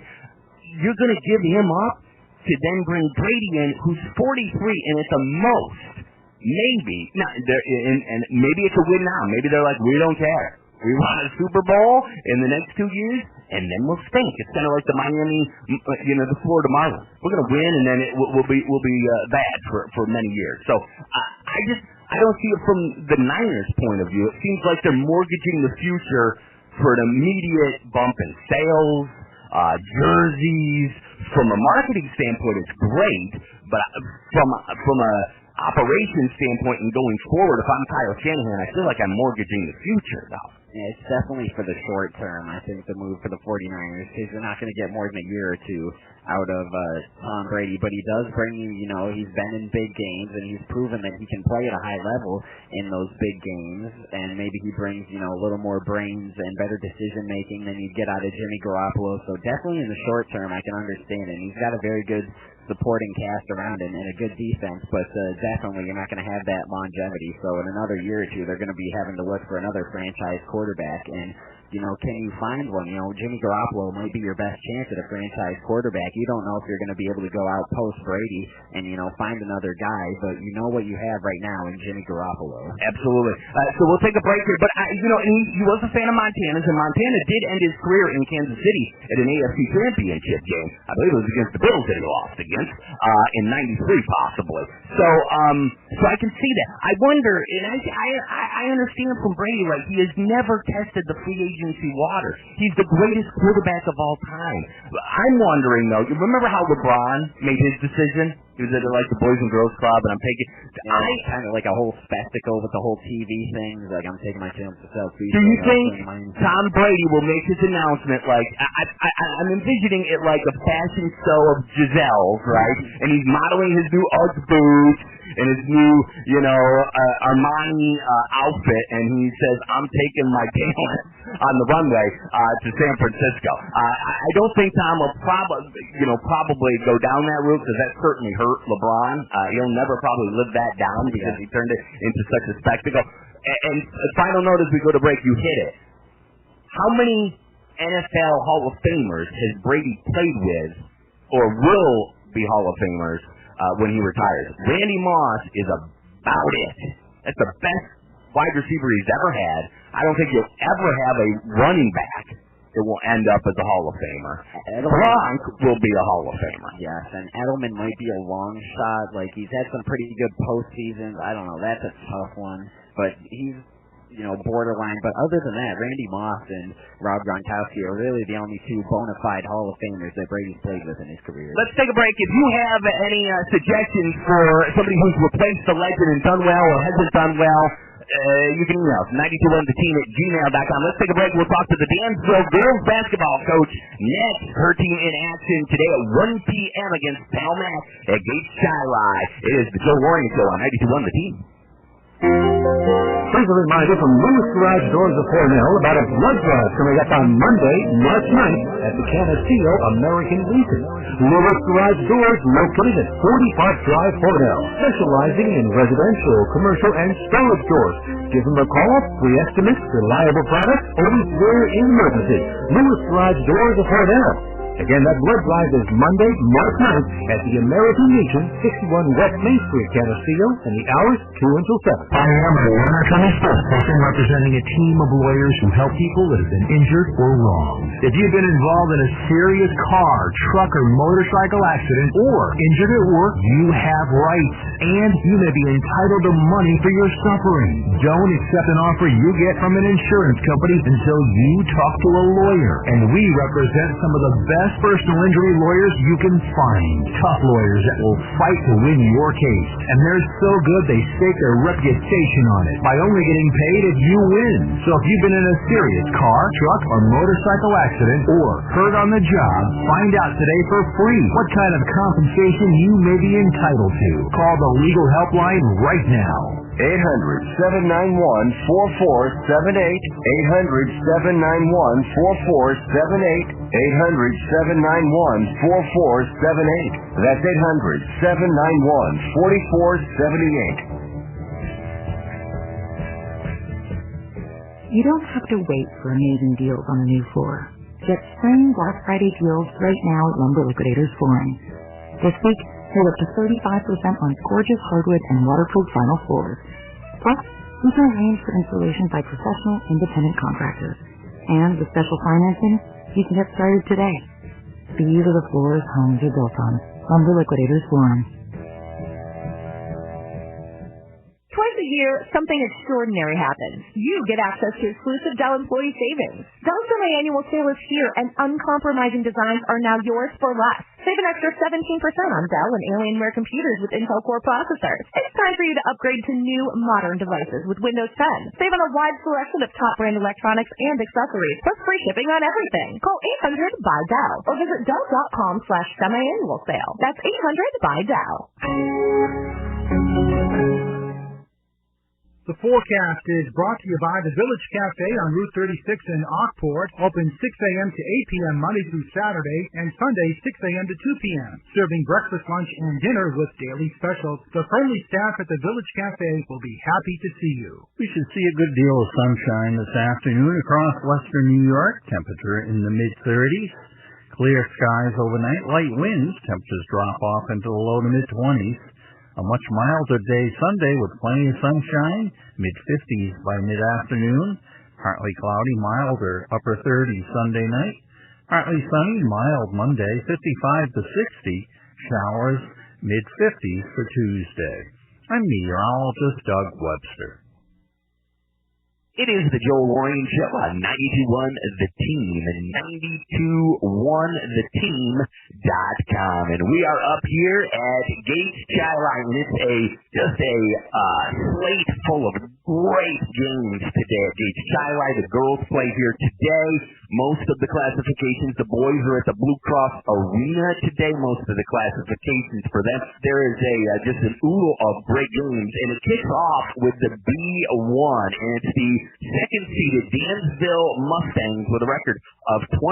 you're going to give him up to then bring Brady in, who's 43, and at the most, maybe, and maybe it's a win now. Maybe they're like, we don't care. We want a Super Bowl in the next 2 years, and then we'll stink. It's kind of like the Miami, the Florida Marlins. We're going to win, and then we'll be bad for many years. So I don't see it from the Niners' point of view. It seems like they're mortgaging the future for an immediate bump in sales, jerseys. From a marketing standpoint, it's great, but from a operation standpoint and going forward, if I'm Kyle Shanahan, I feel like I'm mortgaging the future, though. Yeah, it's definitely for the short term, I think, the move for the 49ers, because they're not going to get more than a year or two out of Tom Brady, but he does bring you, he's been in big games, and he's proven that he can play at a high level in those big games, and maybe he brings, a little more brains and better decision-making than you'd get out of Jimmy Garoppolo, so definitely in the short term, I can understand it. He's got a very good supporting cast around him and a good defense, but definitely you're not going to have that longevity. So in another year or two, they're going to be having to look for another franchise quarterback. And can you find one? Jimmy Garoppolo might be your best chance at a franchise quarterback. You don't know if you're going to be able to go out post Brady and find another guy, but you know what you have right now in Jimmy Garoppolo. Absolutely. So we'll take a break here. But he was a fan of Montana's, and Montana did end his career in Kansas City at an AFC Championship game. I believe it was against the Bills that he lost against in '93, possibly. So I can see that. I wonder, and I understand from Brady, right? He has never tested the free agency water. He's the greatest quarterback of all time. I'm wondering, though, you remember how LeBron made his decision? He was at the Boys and Girls Club, and I'm taking... kind of like a whole spectacle with the whole TV thing. Like, I'm taking my chance to sell food. Do you think Tom Brady will make his announcement like... I'm envisioning it like a fashion show of Giselle's, right? And he's modeling his new Ugg boots and his new, Armani outfit, and he says, I'm taking my talent on the runway to San Francisco. I don't think Tom will probably go down that route, because that certainly hurt LeBron. He'll never probably live that down because he turned it into such a spectacle. And final note as we go to break, you hit it. How many NFL Hall of Famers has Brady played with or will be Hall of Famers when he retires? Randy Moss is about it. That's the best wide receiver he's ever had. I don't think you'll ever have a running back that will end up as a Hall of Famer. Gronk will be a Hall of Famer. Yes, and Edelman might be a long shot. Like, he's had some pretty good postseasons. I don't know. That's a tough one. But he's, borderline. But other than that, Randy Moss and Rob Gronkowski are really the only two bona fide Hall of Famers that Brady's played with in his career. Let's take a break. If you have any suggestions for somebody who's replaced the legend and done well or hasn't done well, you can email us, 921theteam@gmail.com. Let's take a break. We'll talk to the Dansville girls basketball coach next. Her team in action today at 1 p.m. against Palmac at Gates Chili. It is the Joe Oriend Show on 921 The Team. Here's a reminder from Lewis Garage Doors of Hornell about a blood drive coming up on Monday, March 9th at the Genesee American Legion. Lewis Garage Doors located at 40 Park Drive, Hornell, specializing in residential, commercial, and storage doors. Give them a call, free estimates, reliable products, always there in emergency. Lewis Garage Doors of Hornell. Again, that blood drive is Monday, March 9th at the American Legion, 61 West Main Street, Geneseo, and the hours 2 until 7. I am a Warner County spokesperson representing a team of lawyers who help people that have been injured or wronged. If you've been involved in a serious car, truck, or motorcycle accident, or injured at work, you have rights, and you may be entitled to money for your suffering. Don't accept an offer you get from an insurance company until you talk to a lawyer, and we represent some of the best personal injury lawyers you can find. Tough lawyers that will fight to win your case, and they're so good they stake their reputation on it by only getting paid if you win. So if you've been in a serious car, truck, or motorcycle accident, or hurt on the job, find out today for free what kind of compensation you may be entitled to. Call the legal helpline right now. 800-791-4478. 800-791-4478. 800-791-4478. That's 800-791-4478. You don't have to wait for amazing deals on a new floor. Get spring Black Friday deals right now at Lumber Liquidators Flooring. This week, save up to 35% on gorgeous hardwood and waterproof vinyl floors. Plus, we can arrange for installation by professional, independent contractors. And with special financing, you can get started today. These are the floors homes are built on. Lumber Liquidators Flooring. Twice a year, something extraordinary happens. You get access to exclusive Dell employee savings. Dell's semi-annual sale is here, and uncompromising designs are now yours for less. Save an extra 17% on Dell and Alienware computers with Intel Core processors. It's time for you to upgrade to new, modern devices with Windows 10. Save on a wide selection of top-brand electronics and accessories, plus free shipping on everything. Call 800-BUY-DELL or visit Dell.com/semi-annual sale. That's 800-BUY-DELL. The forecast is brought to you by the Village Cafe on Route 36 in Oakport, open 6 a.m. to 8 p.m. Monday through Saturday, and Sunday 6 a.m. to 2 p.m., serving breakfast, lunch, and dinner with daily specials. The friendly staff at the Village Cafe will be happy to see you. We should see a good deal of sunshine this afternoon across western New York, temperature in the mid-30s. Clear skies overnight, light winds, temperatures drop off into the low to mid-20s. A much milder day Sunday with plenty of sunshine, mid-50s by mid-afternoon. Partly cloudy, milder, upper 30s Sunday night. Partly sunny, mild Monday, 55 to 60. Showers, mid-50s for Tuesday. I'm meteorologist Doug Webster. It is the Joel Oriend Show on 92.1 The Team and 92.1theteam.com. And we are up here at Gates Skyline. It's just a slate full of great games today at Gates Skyline. The girls play here today. Most of the classifications, the boys are at the Blue Cross Arena today. Most of the classifications for them. There is just an oodle of great games. And it kicks off with the B1. And it's the second-seeded Dansville Mustangs with a record of 20-2,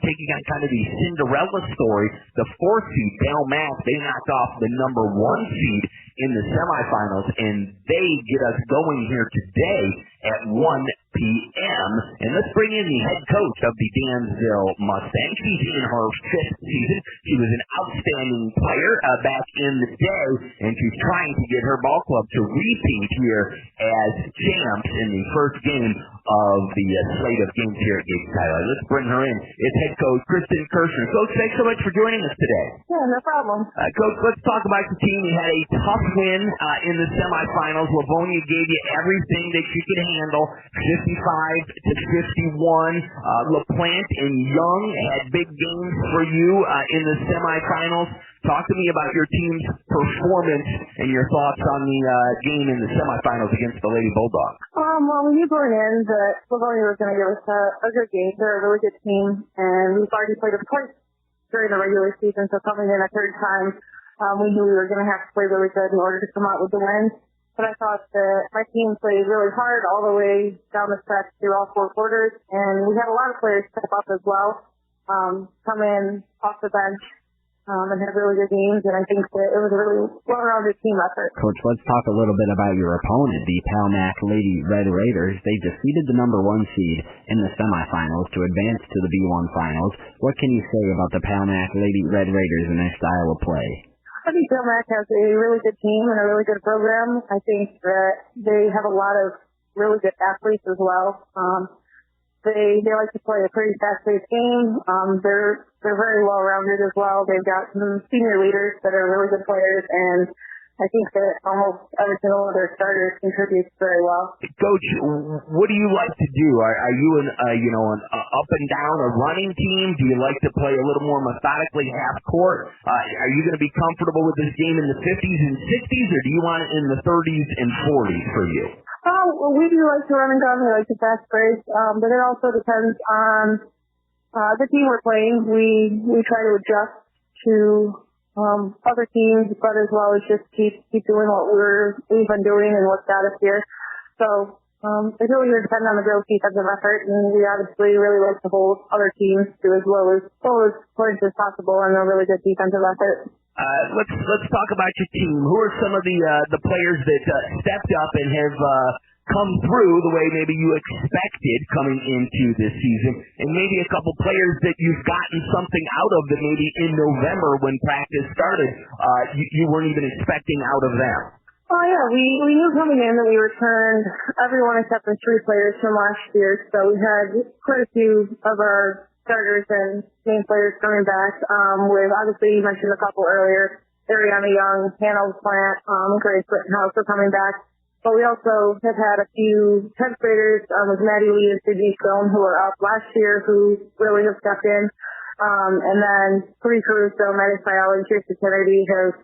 taking on kind of the Cinderella story. The 4th seed, Dale Mack, they knocked off the number 1 seed in the semifinals, and they get us going here today at 1 p.m. And let's bring in the head coach of the Dansville Mustangs. She's in her 5th season. She was an outstanding player back in the day, and she's trying to get her ball club to repeat here as champs in the first game of the slate of games here at Gates Skyline. Let's bring her in. It's head coach Kristen Kirchner. Coach, thanks so much for joining us today. Yeah, no problem. Coach, let's talk about your team. You had a tough win in the semifinals. Livonia gave you everything that you could handle, 55 to 51. LaPlante and Young had big games for you in the semifinals. Talk to me about your team's performance and your thoughts on the game in the semifinals against the Lady Bulldogs. Well, we knew going in that Livonia was going to give us a good game. They're a really good team, and we've already played them twice during the regular season, so coming in a third time, we knew we were going to have to play really good in order to come out with the win. But I thought that my team played really hard all the way down the stretch through all 4 quarters, and we had a lot of players step up as well, come in off the bench and had really good games, and I think that it was a really well-rounded team effort. Coach, let's talk a little bit about your opponent, the Palmac Lady Red Raiders. They defeated the number 1 seed in the semifinals to advance to the B1 finals. What can you say about the Palmac Lady Red Raiders and their style of play? I think Palmac has a really good team and a really good program. I think that they have a lot of really good athletes as well. They like to play a pretty fast-paced game. They're very well-rounded as well. They've got some senior leaders that are really good players, and I think that almost every single one of their starters contributes very well. Coach, what do you like to do? Are you an up and down, a running team? Do you like to play a little more methodically half court? Are you going to be comfortable with this game in the 50s and 60s, or do you want it in the 30s and 40s for you? Well, we do like to run and gun. We like to fast break, but it also depends on the team we're playing. We try to adjust to other teams, but as well as just keep doing what we've been doing and what's got us here. So it really does depend on the girls' defensive effort, and we obviously really like to hold other teams to as low as points as possible and a really good defensive effort. Let's talk about your team. Who are some of the players that stepped up and have come through the way maybe you expected coming into this season, and maybe a couple players that you've gotten something out of that maybe in November when practice started you weren't even expecting out of them? Oh yeah, we knew coming in that we returned everyone except for 3 players from last year, so we had quite a few of our starters and main players coming back, with obviously you mentioned a couple earlier, Ariana Young, Hannah Plant, Grace Rittenhouse are coming back. But we also have had a few 10th graders with Maddie Lee and Sydney Stone who were up last year who really have stepped in. And then Bree Caruso, Maddie Fiala, and Kirsten Kennedy have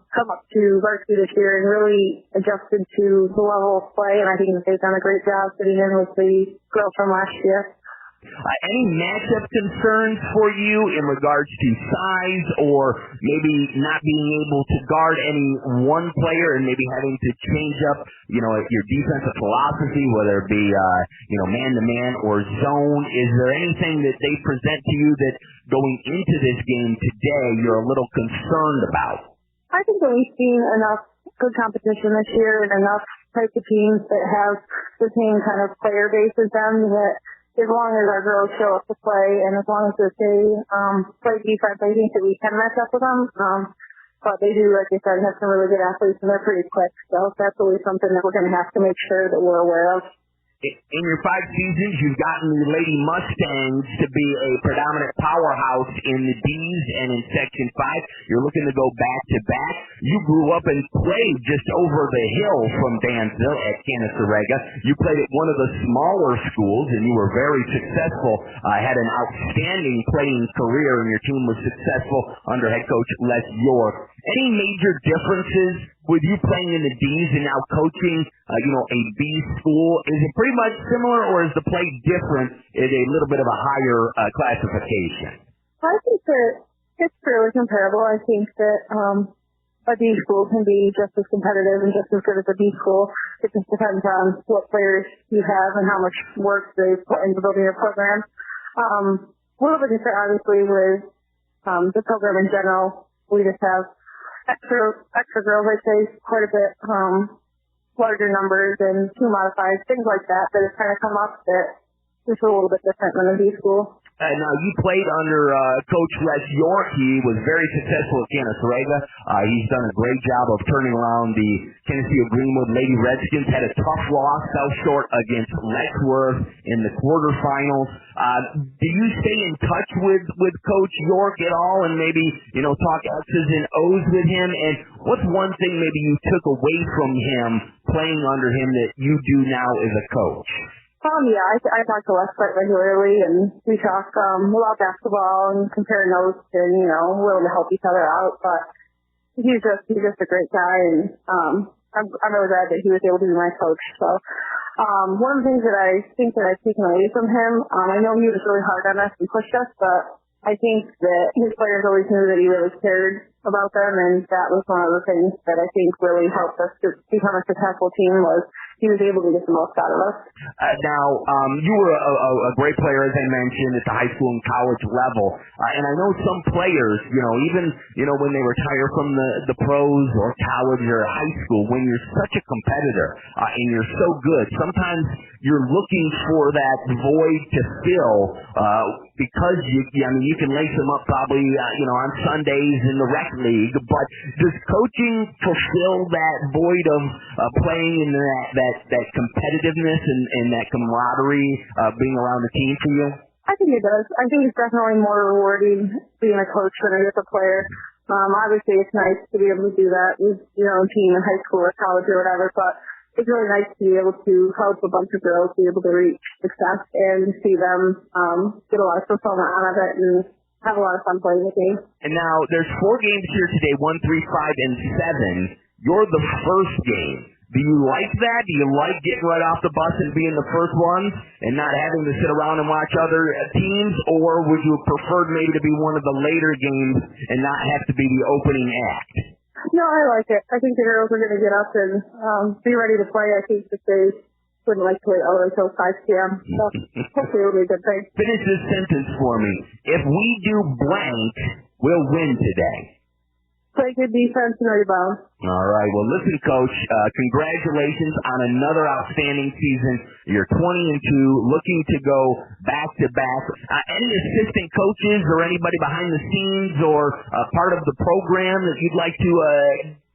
come up to varsity this year and really adjusted to the level of play. And I think they've done a great job fitting in with the girls from last year. Any matchup concerns for you in regards to size or maybe not being able to guard any one player and maybe having to change up, your defensive philosophy, whether it be, man-to-man or zone? Is there anything that they present to you that going into this game today you're a little concerned about? I think that we've seen enough good competition this year and enough types of teams that have the same kind of player base as them that as long as our girls show up to play and as long as they play defense, I think that we can match up with them. But they do, like I said, have some really good athletes and they're pretty quick. So that's always something that we're going to have to make sure that we're aware of. In your 5 seasons, you've gotten the Lady Mustangs to be a predominant powerhouse in the D's and in Section 5. You're looking to go back-to-back. You grew up and played just over the hill from Dansville at Genesee. You played at one of the smaller schools, and you were very successful. Had an outstanding playing career, and your team was successful under head coach Les York. Any major differences with you playing in the D's and now coaching, a B school? Is it pretty much similar, or is the play different at a little bit of a higher classification? I think that it's fairly comparable. I think that a D school can be just as competitive and just as good as a B school. It just depends on what players you have and how much work they put into building your program. A little bit different, obviously, with the program in general. We just have extra girls, I'd say, quite a bit larger numbers and 2 modifieds, things like that have kind of come up that is a little bit different than a B school. Now, you played under Coach Les York. He was very successful at Genesee. He's done a great job of turning around the Genesee Greenwood Lady Redskins. Had a tough loss, fell short against Letchworth in the quarterfinals. Do you stay in touch with Coach York at all and maybe, talk X's and O's with him? And what's one thing maybe you took away from him playing under him that you do now as a coach? Yeah, I talk to Les quite regularly, and we talk about basketball and compare notes and, willing to help each other out. But he's just a great guy, and I'm really glad that he was able to be my coach. So one of the things that I think that I've taken away from him, I know he was really hard on us and pushed us, but I think that his players always knew that he really cared about them, and that was one of the things that I think really helped us to become a successful team was he was able to get the most out of us. Now, you were a great player, as I mentioned, at the high school and college level, and I know some players, even when they retire from the pros or college or high school, when you're such a competitor and you're so good, sometimes you're looking for that void to fill because you can lace them up probably on Sundays in the rec league, but does coaching fulfill that void of playing in that competitiveness and that camaraderie being around the team for you? I think it does. I think it's definitely more rewarding being a coach than it is a player. Obviously, it's nice to be able to do that with your own team in high school or college or whatever, but it's really nice to be able to help a bunch of girls be able to reach success and see them get a lot of fulfillment out of it and have a lot of fun playing the game. And now, there's 4 games here today, 1, 3, 5, and 7. You're the first game. Do you like that? Do you like getting right off the bus and being the first ones and not having to sit around and watch other teams? Or would you have preferred maybe to be one of the later games and not have to be the opening act? No, I like it. I think the girls are going to get up and be ready to play. I think that they wouldn't like to wait all until 5 p.m. So hopefully it'll be a good thing. Finish this sentence for me. If we do blank, we'll win today. Play good defense and rebound. All right. Well, listen, Coach, congratulations on another outstanding season. You're 20-2, looking to go back-to-back. Any assistant coaches or anybody behind the scenes or part of the program that you'd like to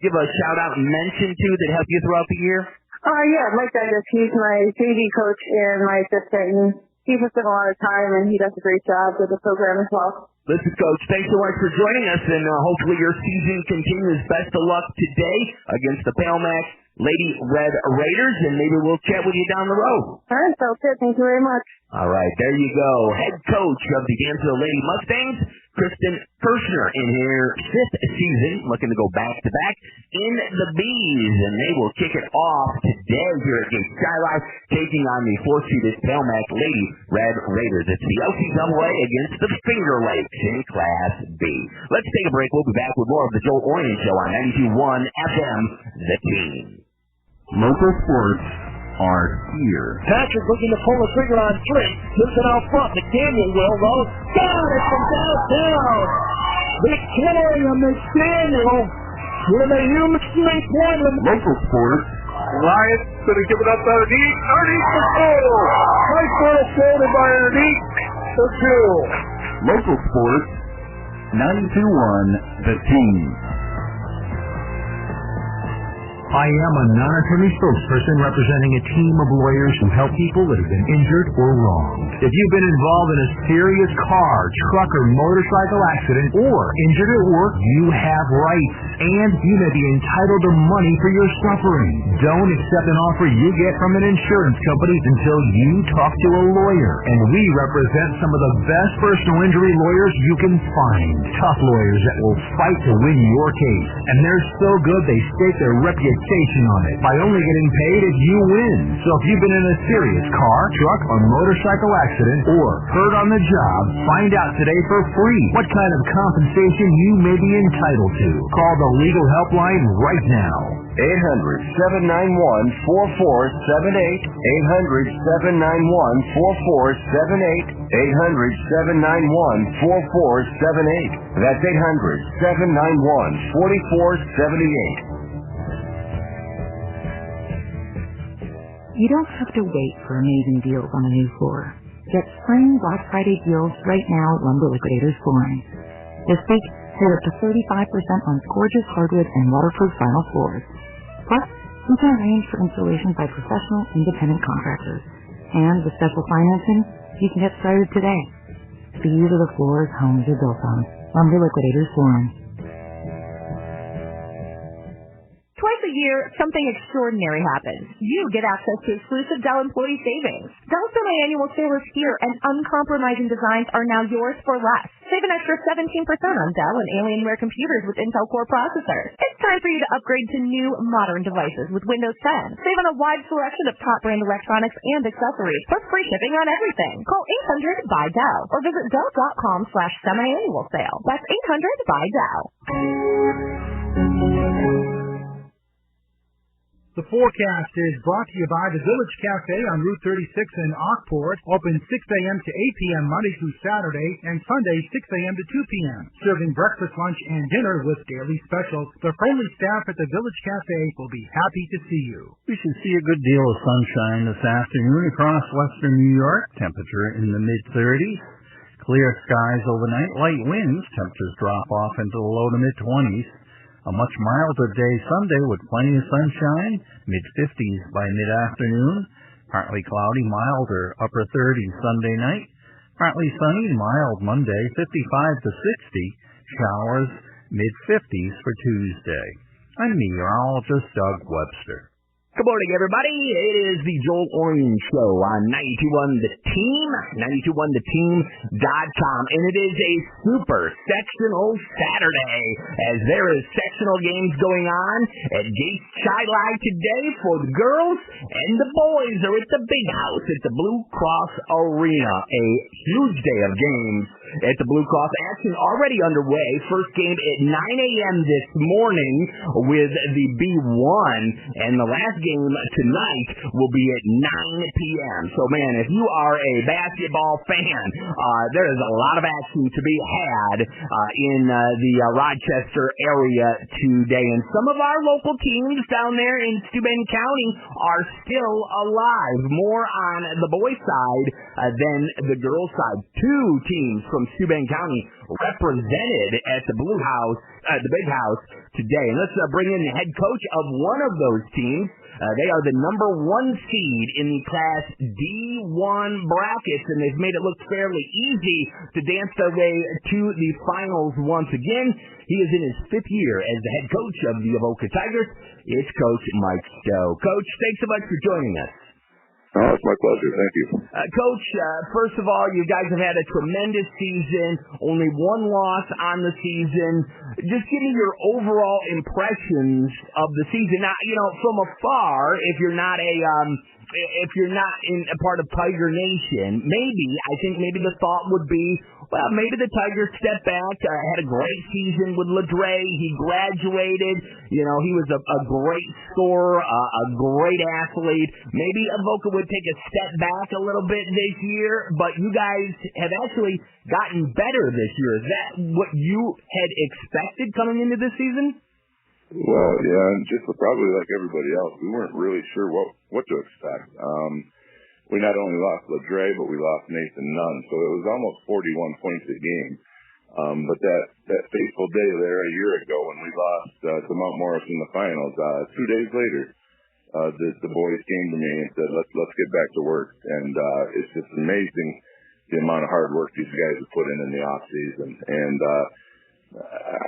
give a shout-out and mention to that helped you throughout the year? Yeah, Mike Douglas. He's my JV coach and my assistant. And he puts in a lot of time, and he does a great job with the program as well. Listen, Coach, thanks so much for joining us, and hopefully your season continues. Best of luck today against the Palmac Lady Red Raiders, and maybe we'll chat with you down the road. All right, sounds good. Thank you very much. All right, there you go. Head coach of the Gainesville Lady Mustangs, Kristen Kirchner, in her 5th season, looking to go back-to-back in the Bees, and they will kick it off today here at Gate Skyline, taking on the 4-seeded Palmac Lady Red Raiders. It's the LCAA against the Finger Lakes in Class B. Let's take a break. We'll be back with more of the Joel Oriend Show on 92.1 FM, The Team. Local sports are here. Patrick looking to pull the trigger on 3. Listen out front. McDaniel will, though. Got it from downtown. McDaniel with a huge 3-pointer. Local sports. Wyatt going to give it up underneath. Underneath the goal. Nice little floated by underneath for 2. Local sports. 92.1 The Team. I am a non-attorney spokesperson representing a team of lawyers who help people that have been injured or wronged. If you've been involved in a serious car, truck, or motorcycle accident, or injured at work, you have rights, and you may be entitled to money for your suffering. Don't accept an offer you get from an insurance company until you talk to a lawyer, and we represent some of the best personal injury lawyers you can find. Tough lawyers that will fight to win your case, and they're so good they stake their reputation on it by only getting paid if you win. So if you've been in a serious car, truck, or motorcycle accident or hurt on the job, find out today for free what kind of compensation you may be entitled to. Call the legal helpline right now. 800-791-4478. 800-791-4478. 800-791-4478. That's 800-791-4478. You don't have to wait for amazing deals on a new floor. Get spring Black Friday deals right now at Lumber Liquidators Flooring. This week, save up to 35% on gorgeous hardwood and waterproof vinyl floors. Plus, you can arrange for installation by professional independent contractors. And with special financing, you can get started today. These are the floors homes are built on. Lumber Liquidators Flooring. Twice a Twice a year, something extraordinary happens. You get access to exclusive Dell employee savings. Dell's semi-annual sale is here, and uncompromising designs are now yours for less. Save an extra 17% on Dell and Alienware computers with Intel Core processors. It's time for you to upgrade to new, modern devices with Windows 10. Save on a wide selection of top-brand electronics and accessories, plus free shipping on everything. Call 800-BUY-DELL or visit Dell.com/semi-annual sale. That's 800-BUY-DELL. The forecast is brought to you by the Village Cafe on Route 36 in Oakport, open 6 a.m. to 8 p.m. Monday through Saturday, and Sunday 6 a.m. to 2 p.m. Serving breakfast, lunch, and dinner with daily specials. The friendly staff at the Village Cafe will be happy to see you. We should see a good deal of sunshine this afternoon across western New York. Temperature in the mid-30s. Clear skies overnight. Light winds. Temperatures drop off into the low to mid-20s. A much milder day Sunday with plenty of sunshine, mid-50s by mid-afternoon. Partly cloudy, mild or upper 30s Sunday night. Partly sunny, mild Monday, 55 to 60. Showers, mid-50s for Tuesday. I'm meteorologist Doug Webster. Good morning, everybody. It is the Joel Oriend Show on 92.1 The Team, 92.1theteam.com, and it is a super sectional Saturday, as there is sectional games going on at Gates Chi-Li today for the girls, and the boys are at the big house at the Blue Cross Arena. A huge day of games at the Blue Cross. Action already underway. First game at 9 a.m. this morning with the B1, and the last game tonight will be at 9 p.m. So, man, if you are a basketball fan, there is a lot of action to be had in the Rochester area today. And some of our local teams down there in Steuben County are still alive. More on the boys' side than the girls' side. Two teams from Steuben County represented at the Blue House, the Big House today. And let's bring in the head coach of one of those teams. They are the number 1 seed in the Class D1 brackets, and they've made it look fairly easy to dance their way to the finals once again. He is in his 5th year as the head coach of the Avoca Tigers. It's Coach Mike Stowe. Coach, thanks so much for joining us. Oh, it's my pleasure. Thank you. Coach, first of all, you guys have had a tremendous season, only 1 loss on the season. Just give me your overall impressions of the season. Now, you know, from afar, if you're not in a part of Tiger Nation, I think maybe the thought would be, well, maybe the Tigers stepped back, had a great season with Ledre. He graduated. You know, he was a great scorer, a great athlete. Maybe Avoca would take a step back a little bit this year, but you guys have actually gotten better this year. Is that what you had expected coming into this season? Well, yeah, and just probably like everybody else, we weren't really sure what to expect. We not only lost Ledre, but we lost Nathan Nunn, so it was almost 41 points a game. But that fateful day there a year ago when we lost to Mount Morris in the finals, 2 days later, the boys came to me and said, let's get back to work. And it's just amazing the amount of hard work these guys have put in the off season.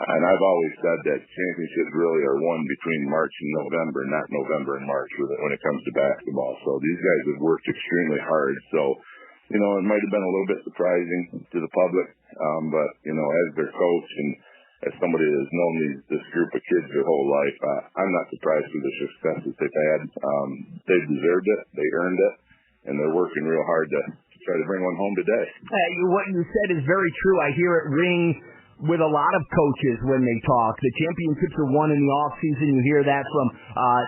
And I've always said that championships really are won between March and November, not November and March when it comes to basketball. So these guys have worked extremely hard. So, you know, it might have been a little bit surprising to the public, but, you know, as their coach and as somebody that has known this group of kids their whole life, I'm not surprised with the success that they've had. They deserved it. They earned it. And they're working real hard to try to bring one home today. What you said is very true. I hear it ring with a lot of coaches when they talk. The championships are won in the off-season. You hear that from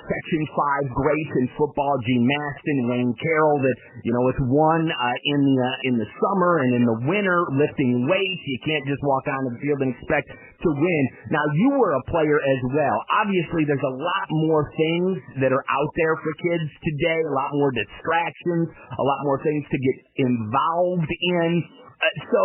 Section 5 greats in football, Gene Maston, Wayne Carroll, that, you know, it's won in the summer and in the winter, lifting weights. You can't just walk onto the field and expect to win. Now, you were a player as well. Obviously, there's a lot more things that are out there for kids today, a lot more distractions, a lot more things to get involved in. So,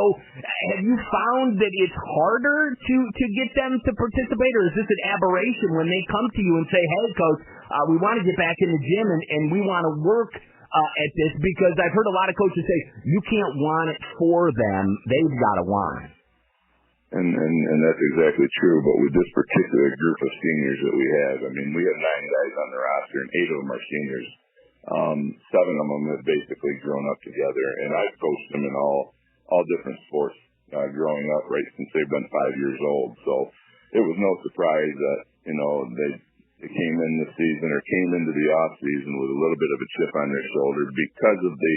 have you found that it's harder to get them to participate, or is this an aberration when they come to you and say, hey, Coach, we want to get back in the gym and we want to work at this? Because I've heard a lot of coaches say, you can't want it for them, they've got to want it. And that's exactly true. But with this particular group of seniors that we have, I mean, we have 9 guys on the roster, and 8 of them are seniors. 7 of them have basically grown up together, and I've coached them in all different sports growing up, right since they've been 5 years old. So it was no surprise that they came in this season or came into the off season with a little bit of a chip on their shoulder because of the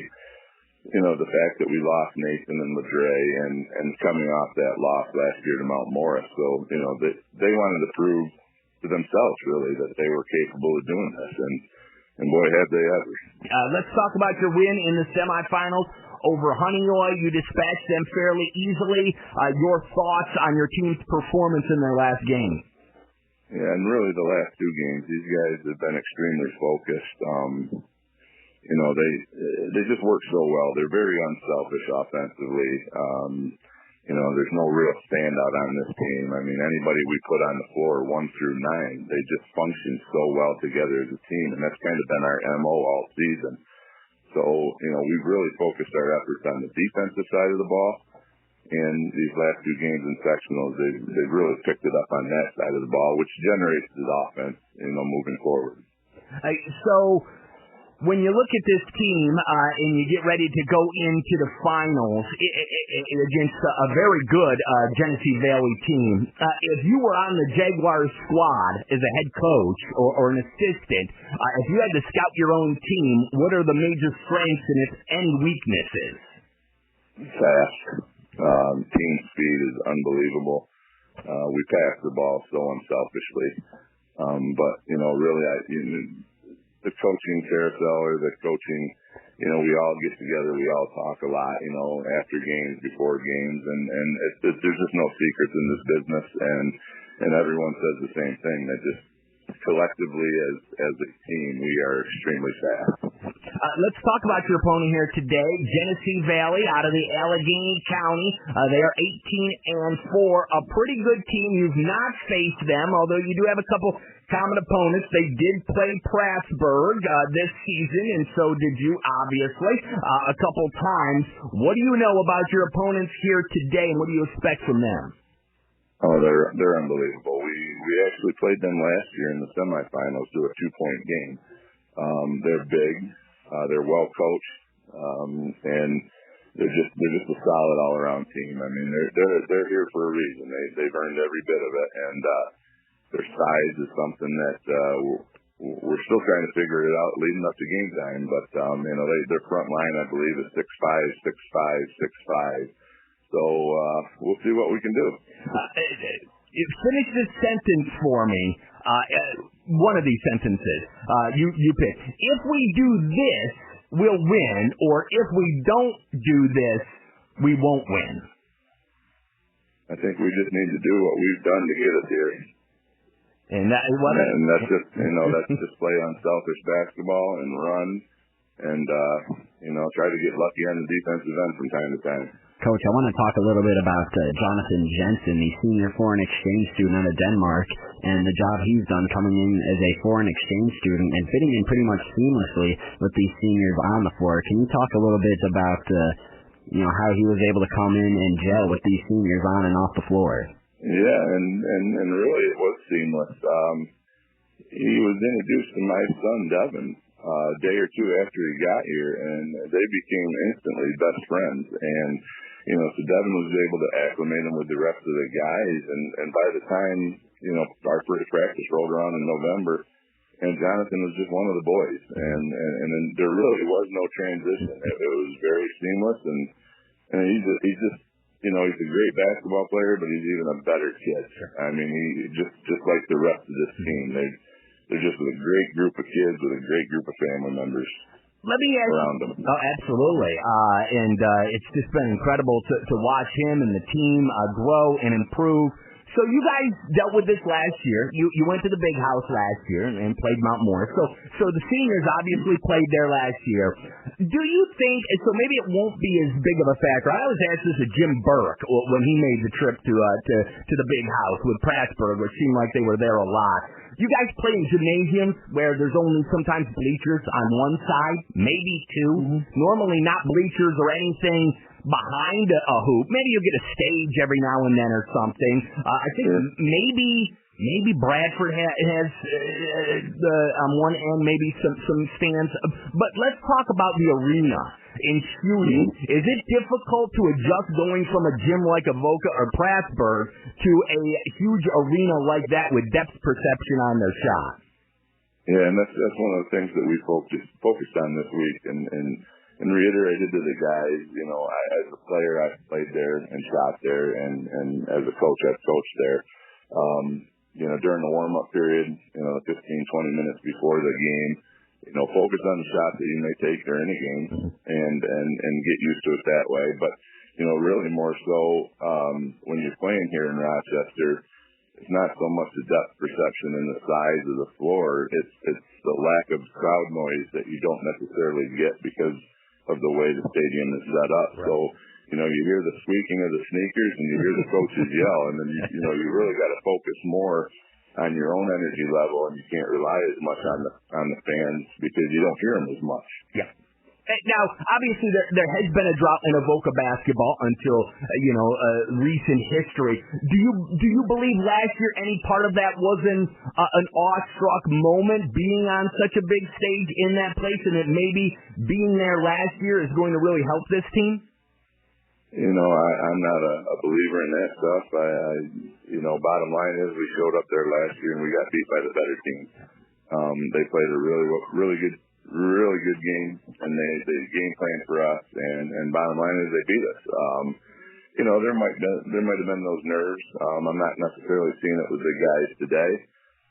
fact that we lost Nathan and Ladre and coming off that loss last year to Mount Morris. So they wanted to prove to themselves really that they were capable of doing this, and boy, have they ever. Let's talk about your win in the semifinals over Honeoye. You dispatched them fairly easily. Your thoughts on your team's performance in their last game? Yeah, and really the last 2 games, these guys have been extremely focused. They just work so well. They're very unselfish offensively. There's no real standout on this team. I mean, anybody we put on the floor 1 through 9, they just function so well together as a team, and that's kind of been our MO all season. So, we've really focused our efforts on the defensive side of the ball, and these last 2 games in sectionals, they've really picked it up on that side of the ball, which generates the offense, moving forward. So, when you look at this team and you get ready to go into the finals against a very good Genesee Valley team, if you were on the Jaguars squad as a head coach or an assistant, if you had to scout your own team, what are the major strengths and if any weaknesses? Fast. Team speed is unbelievable. We pass the ball so unselfishly. But really, the coaching carousel or the coaching, we all get together, we all talk a lot, after games, before games, and there's just no secrets in this business, and everyone says the same thing, that just collectively as a team, we are extremely fast. Let's talk about your opponent here today, Genesee Valley out of the Allegheny County. They are 18-4, a pretty good team. You've not faced them, although you do have a couple common opponents. They did play Prattsburg this season, and so did you, obviously, a couple times. What do you know about your opponents here today, and what do you expect from them? Oh, they're unbelievable. We actually played them last year in the semifinals to a 2-point game. They're big, they're well coached, and they're just a solid all around team. I mean, they're here for a reason. They've earned every bit of it, and their size is something that we're still trying to figure it out leading up to game time. But their front line, I believe, is 6'5", 6'5", 6'5". So we'll see what we can do. Finish this sentence for me. One of these sentences. You pick. If we do this, we'll win, or if we don't do this, we won't win. I think we just need to do what we've done to get us here. And that's just play unselfish basketball and run, and try to get lucky on the defensive end from time to time. Coach, I want to talk a little bit about Jonathan Jensen, the senior foreign exchange student out of Denmark, and the job he's done coming in as a foreign exchange student and fitting in pretty much seamlessly with these seniors on the floor. Can you talk a little bit about how he was able to come in and gel with these seniors on and off the floor? Yeah, and really it was seamless. He was introduced to my son Devin a day or two after he got here, and they became instantly best friends. And so Devin was able to acclimate him with the rest of the guys, and by the time our first practice rolled around in November, and Jonathan was just one of the boys, and then there really was no transition. It was very seamless, and he's just he's a great basketball player, but he's even a better kid. I mean, he just like the rest of this team, they're just a great group of kids with a great group of family members. Let me ask around them. Oh, absolutely. And it's just been incredible to watch him and the team grow and improve. So you guys dealt with this last year. You went to the big house last year and played Mount Morris. So the seniors obviously played there last year. Do you think, so maybe it won't be as big of a factor. I always asked this of Jim Burke when he made the trip to the big house with Prattsburg, which seemed like they were there a lot. You guys play in gymnasiums where there's only sometimes bleachers on one side, maybe two. Normally not bleachers or anything behind a hoop. Maybe you'll get a stage every now and then or something. I think maybe Bradford has on one end, maybe some stands. But let's talk about the arena in shooting. Is it difficult to adjust going from a gym like Avoca or Plattsburgh to a huge arena like that with depth perception on their shot? Yeah, and that's one of the things that we focused on this week and reiterated to the guys. You know, as a player, I've played there and shot there, and as a coach, I've coached there. You know, during the warm-up period, 15, 20 minutes before the game, focus on the shot that you may take during a game and get used to it that way. But, really more so when you're playing here in Rochester, it's not so much the depth perception and the size of the floor. It's the lack of crowd noise that you don't necessarily get because of the way the stadium is set up. Right. So, you hear the squeaking of the sneakers and you hear the coaches yell, and then, you really got to focus more on your own energy level, and you can't rely as much on the fans because you don't hear them as much. Yeah. Now, obviously, there has been a drop in Avoca basketball until recent history. Do you believe last year any part of that wasn't an awestruck moment being on such a big stage in that place, and that maybe being there last year is going to really help this team? I'm not a believer in that stuff. Bottom line is we showed up there last year and we got beat by the better team. They played a really good game, and they game planned for us. And bottom line is they beat us. There might have been those nerves. I'm not necessarily seeing it with the guys today,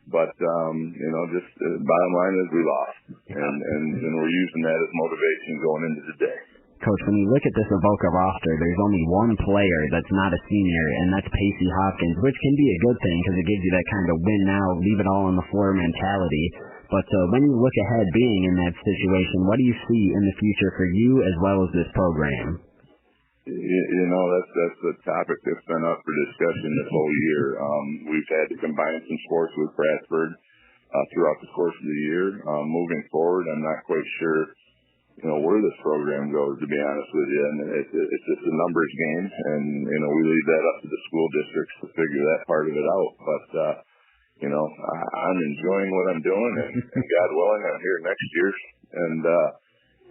but just bottom line is we lost, and we're using that as motivation going into the day. Coach, when you look at this Avoca roster, there's only one player that's not a senior, and that's Pacey Hopkins, which can be a good thing because it gives you that kind of win now, leave it all on the floor mentality. But when you look ahead being in that situation, what do you see in the future for you as well as this program? That's the topic that's been up for discussion this whole year. We've had to combine some sports with Bradford throughout the course of the year. Moving forward, I'm not quite sure where this program goes, to be honest with you. And it's just a numbers game, and, we leave that up to the school districts to figure that part of it out. But, I'm enjoying what I'm doing, and God willing, I'm here next year. And,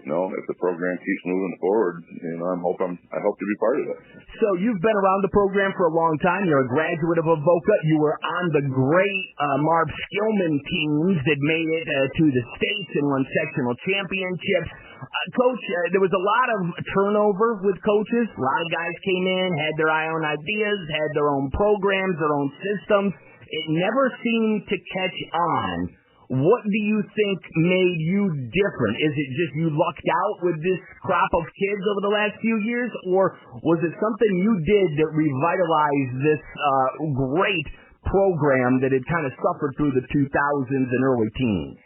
if the program keeps moving forward, I hope to be part of it. So you've been around the program for a long time. You're a graduate of Avoca. You were on the great Marv Skillman teams that made it to the States and won sectional championships. Coach, there was a lot of turnover with coaches. A lot of guys came in, had their own ideas, had their own programs, their own systems. It never seemed to catch on. What do you think made you different? Is it just you lucked out with this crop of kids over the last few years, or was it something you did that revitalized this great program that had kind of suffered through the 2000s and early teens?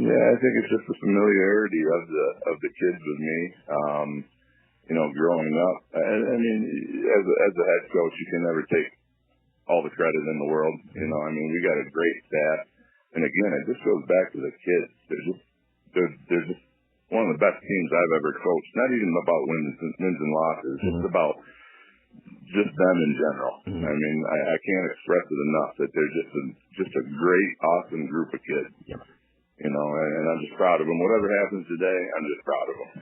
Yeah, I think it's just the familiarity of the kids with me. Growing up, I mean, as a head coach, you can never take all the credit in the world. We got a great staff. And again, it just goes back to the kids. They're just one of the best teams I've ever coached. Not even about wins and losses. It's about just them in general. I mean, I can't express it enough that they're just a great, awesome group of kids. Yeah. And I'm just proud of them. Whatever happens today, I'm just proud of them.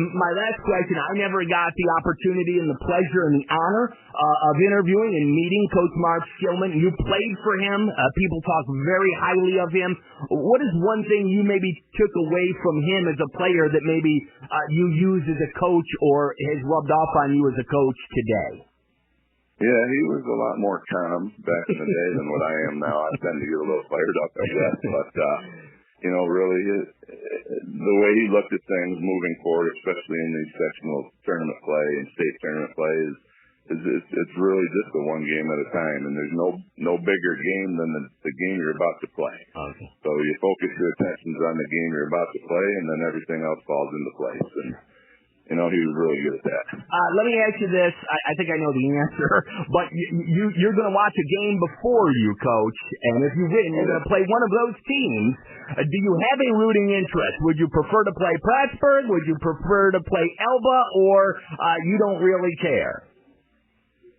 My last question, I never got the opportunity and the pleasure and the honor of interviewing and meeting Coach Marv Skillman. You played for him. People talk very highly of him. What is one thing you maybe took away from him as a player that maybe you use as a coach or has rubbed off on you as a coach today? Yeah, he was a lot more calm back in the day than what I am now. I tend to get a little fired up, I guess. But, really, the way he looked at things moving forward, especially in these sectional tournament play and state tournament play, it's really just a one game at a time, and there's no bigger game than the game you're about to play. Okay. So you focus your attentions on the game you're about to play, and then everything else falls into place. And he was really good at that. Let me ask you this. I think I know the answer, but you're going to watch a game before you, Coach, and if you win, you're going to play one of those teams. Do you have a rooting interest? Would you prefer to play Plattsburgh? Would you prefer to play Elba, or you don't really care?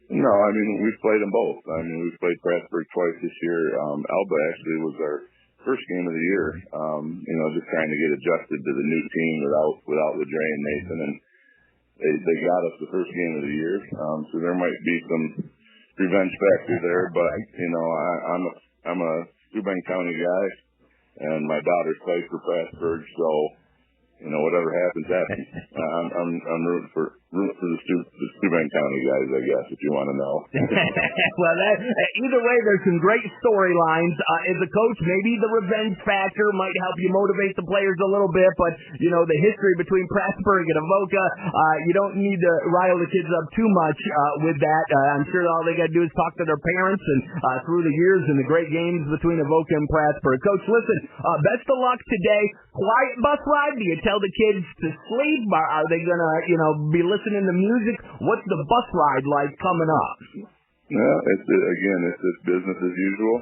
No, I mean, we've played them both. I mean, we've played Plattsburgh twice this year. Elba actually was our first game of the year, just trying to get adjusted to the new team without LeDre and Mason, and they got us the first game of the year. So there might be some revenge factor there, but I'm a Steuben County guy, and my daughter's played for Plattsburgh, so whatever happens. I'm rooting for the Steuben County guys, I guess, if you want to know. Well, either way, there's some great storylines. As a coach, maybe the revenge factor might help you motivate the players a little bit, but, the history between Plattsburgh and Avoca, you don't need to rile the kids up too much with that. I'm sure all they got to do is talk to their parents and through the years and the great games between Avoca and Plattsburgh. Coach, listen, best of luck today. Quiet bus ride? Do you tell the kids to sleep? Are they going to, be listening to music? What's the bus ride like coming up? Yeah, it's just business as usual.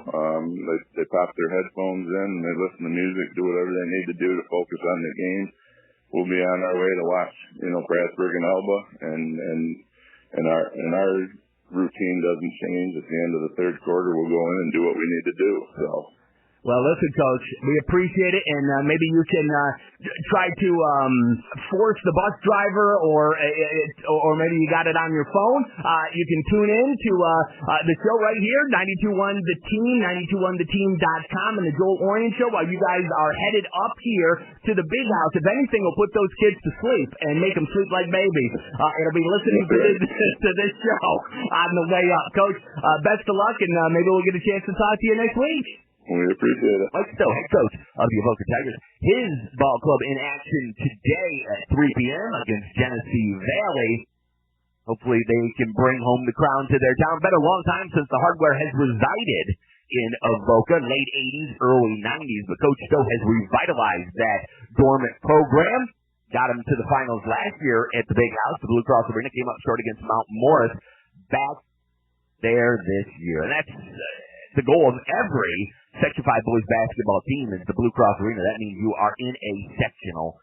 They pop their headphones in and they listen to music, do whatever they need to do to focus on the game. We'll be on our way to watch, Plattsburgh and Elba, and our routine doesn't change. At the end of the third quarter, we'll go in and do what we need to do. So. Well, listen, Coach, we appreciate it, and maybe you can try to force the bus driver, or maybe you got it on your phone. You can tune in to the show right here, 92.1 The Team, 92.1theteam.com, and the Joel Oriend Show, while you guys are headed up here to the big house. If anything, will put those kids to sleep and make them sleep like babies. It'll be listening to this show on the way up. Coach, best of luck, and maybe we'll get a chance to talk to you next week. We appreciate it. Mike Stowe, head coach of the Avoca Tigers. His ball club in action today at 3 p.m. against Genesee Valley. Hopefully they can bring home the crown to their town. Been a long time since the hardware has resided in Avoca, late 80s, early 90s. But Coach Stowe has revitalized that dormant program. Got him to the finals last year at the Big House. The Blue Cross Arena came up short against Mount Morris. Back there this year. And that's the goal of every Section 5 boys basketball team is the Blue Cross Arena. That means you are in a sectional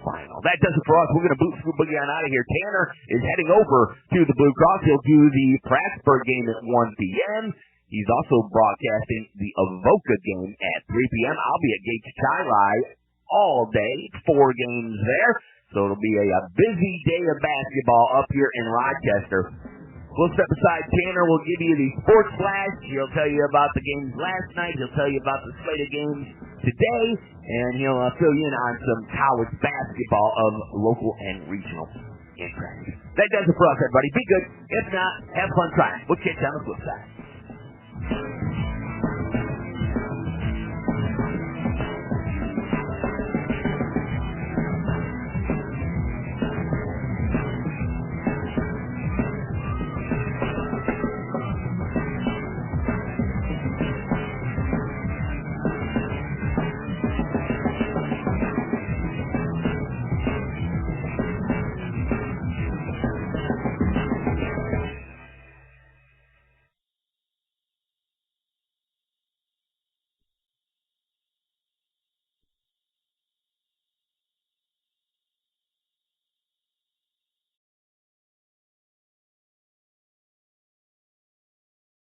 final. That does it for us. We're going to boot Scoop Boogie on out of here. Tanner is heading over to the Blue Cross. He'll do the Plattsburgh game at 1 p.m. He's also broadcasting the Avoca game at 3 p.m. I'll be at Gates Chili all day, 4 games there. So it'll be a busy day of basketball up here in Rochester. We'll step aside. Tanner will give you the sports flash. He'll tell you about the games last night. He'll tell you about the slate of games today. And he'll fill you in on some college basketball of local and regional interest. That does it for us, everybody. Be good. If not, have fun trying. We'll catch you on the flip side.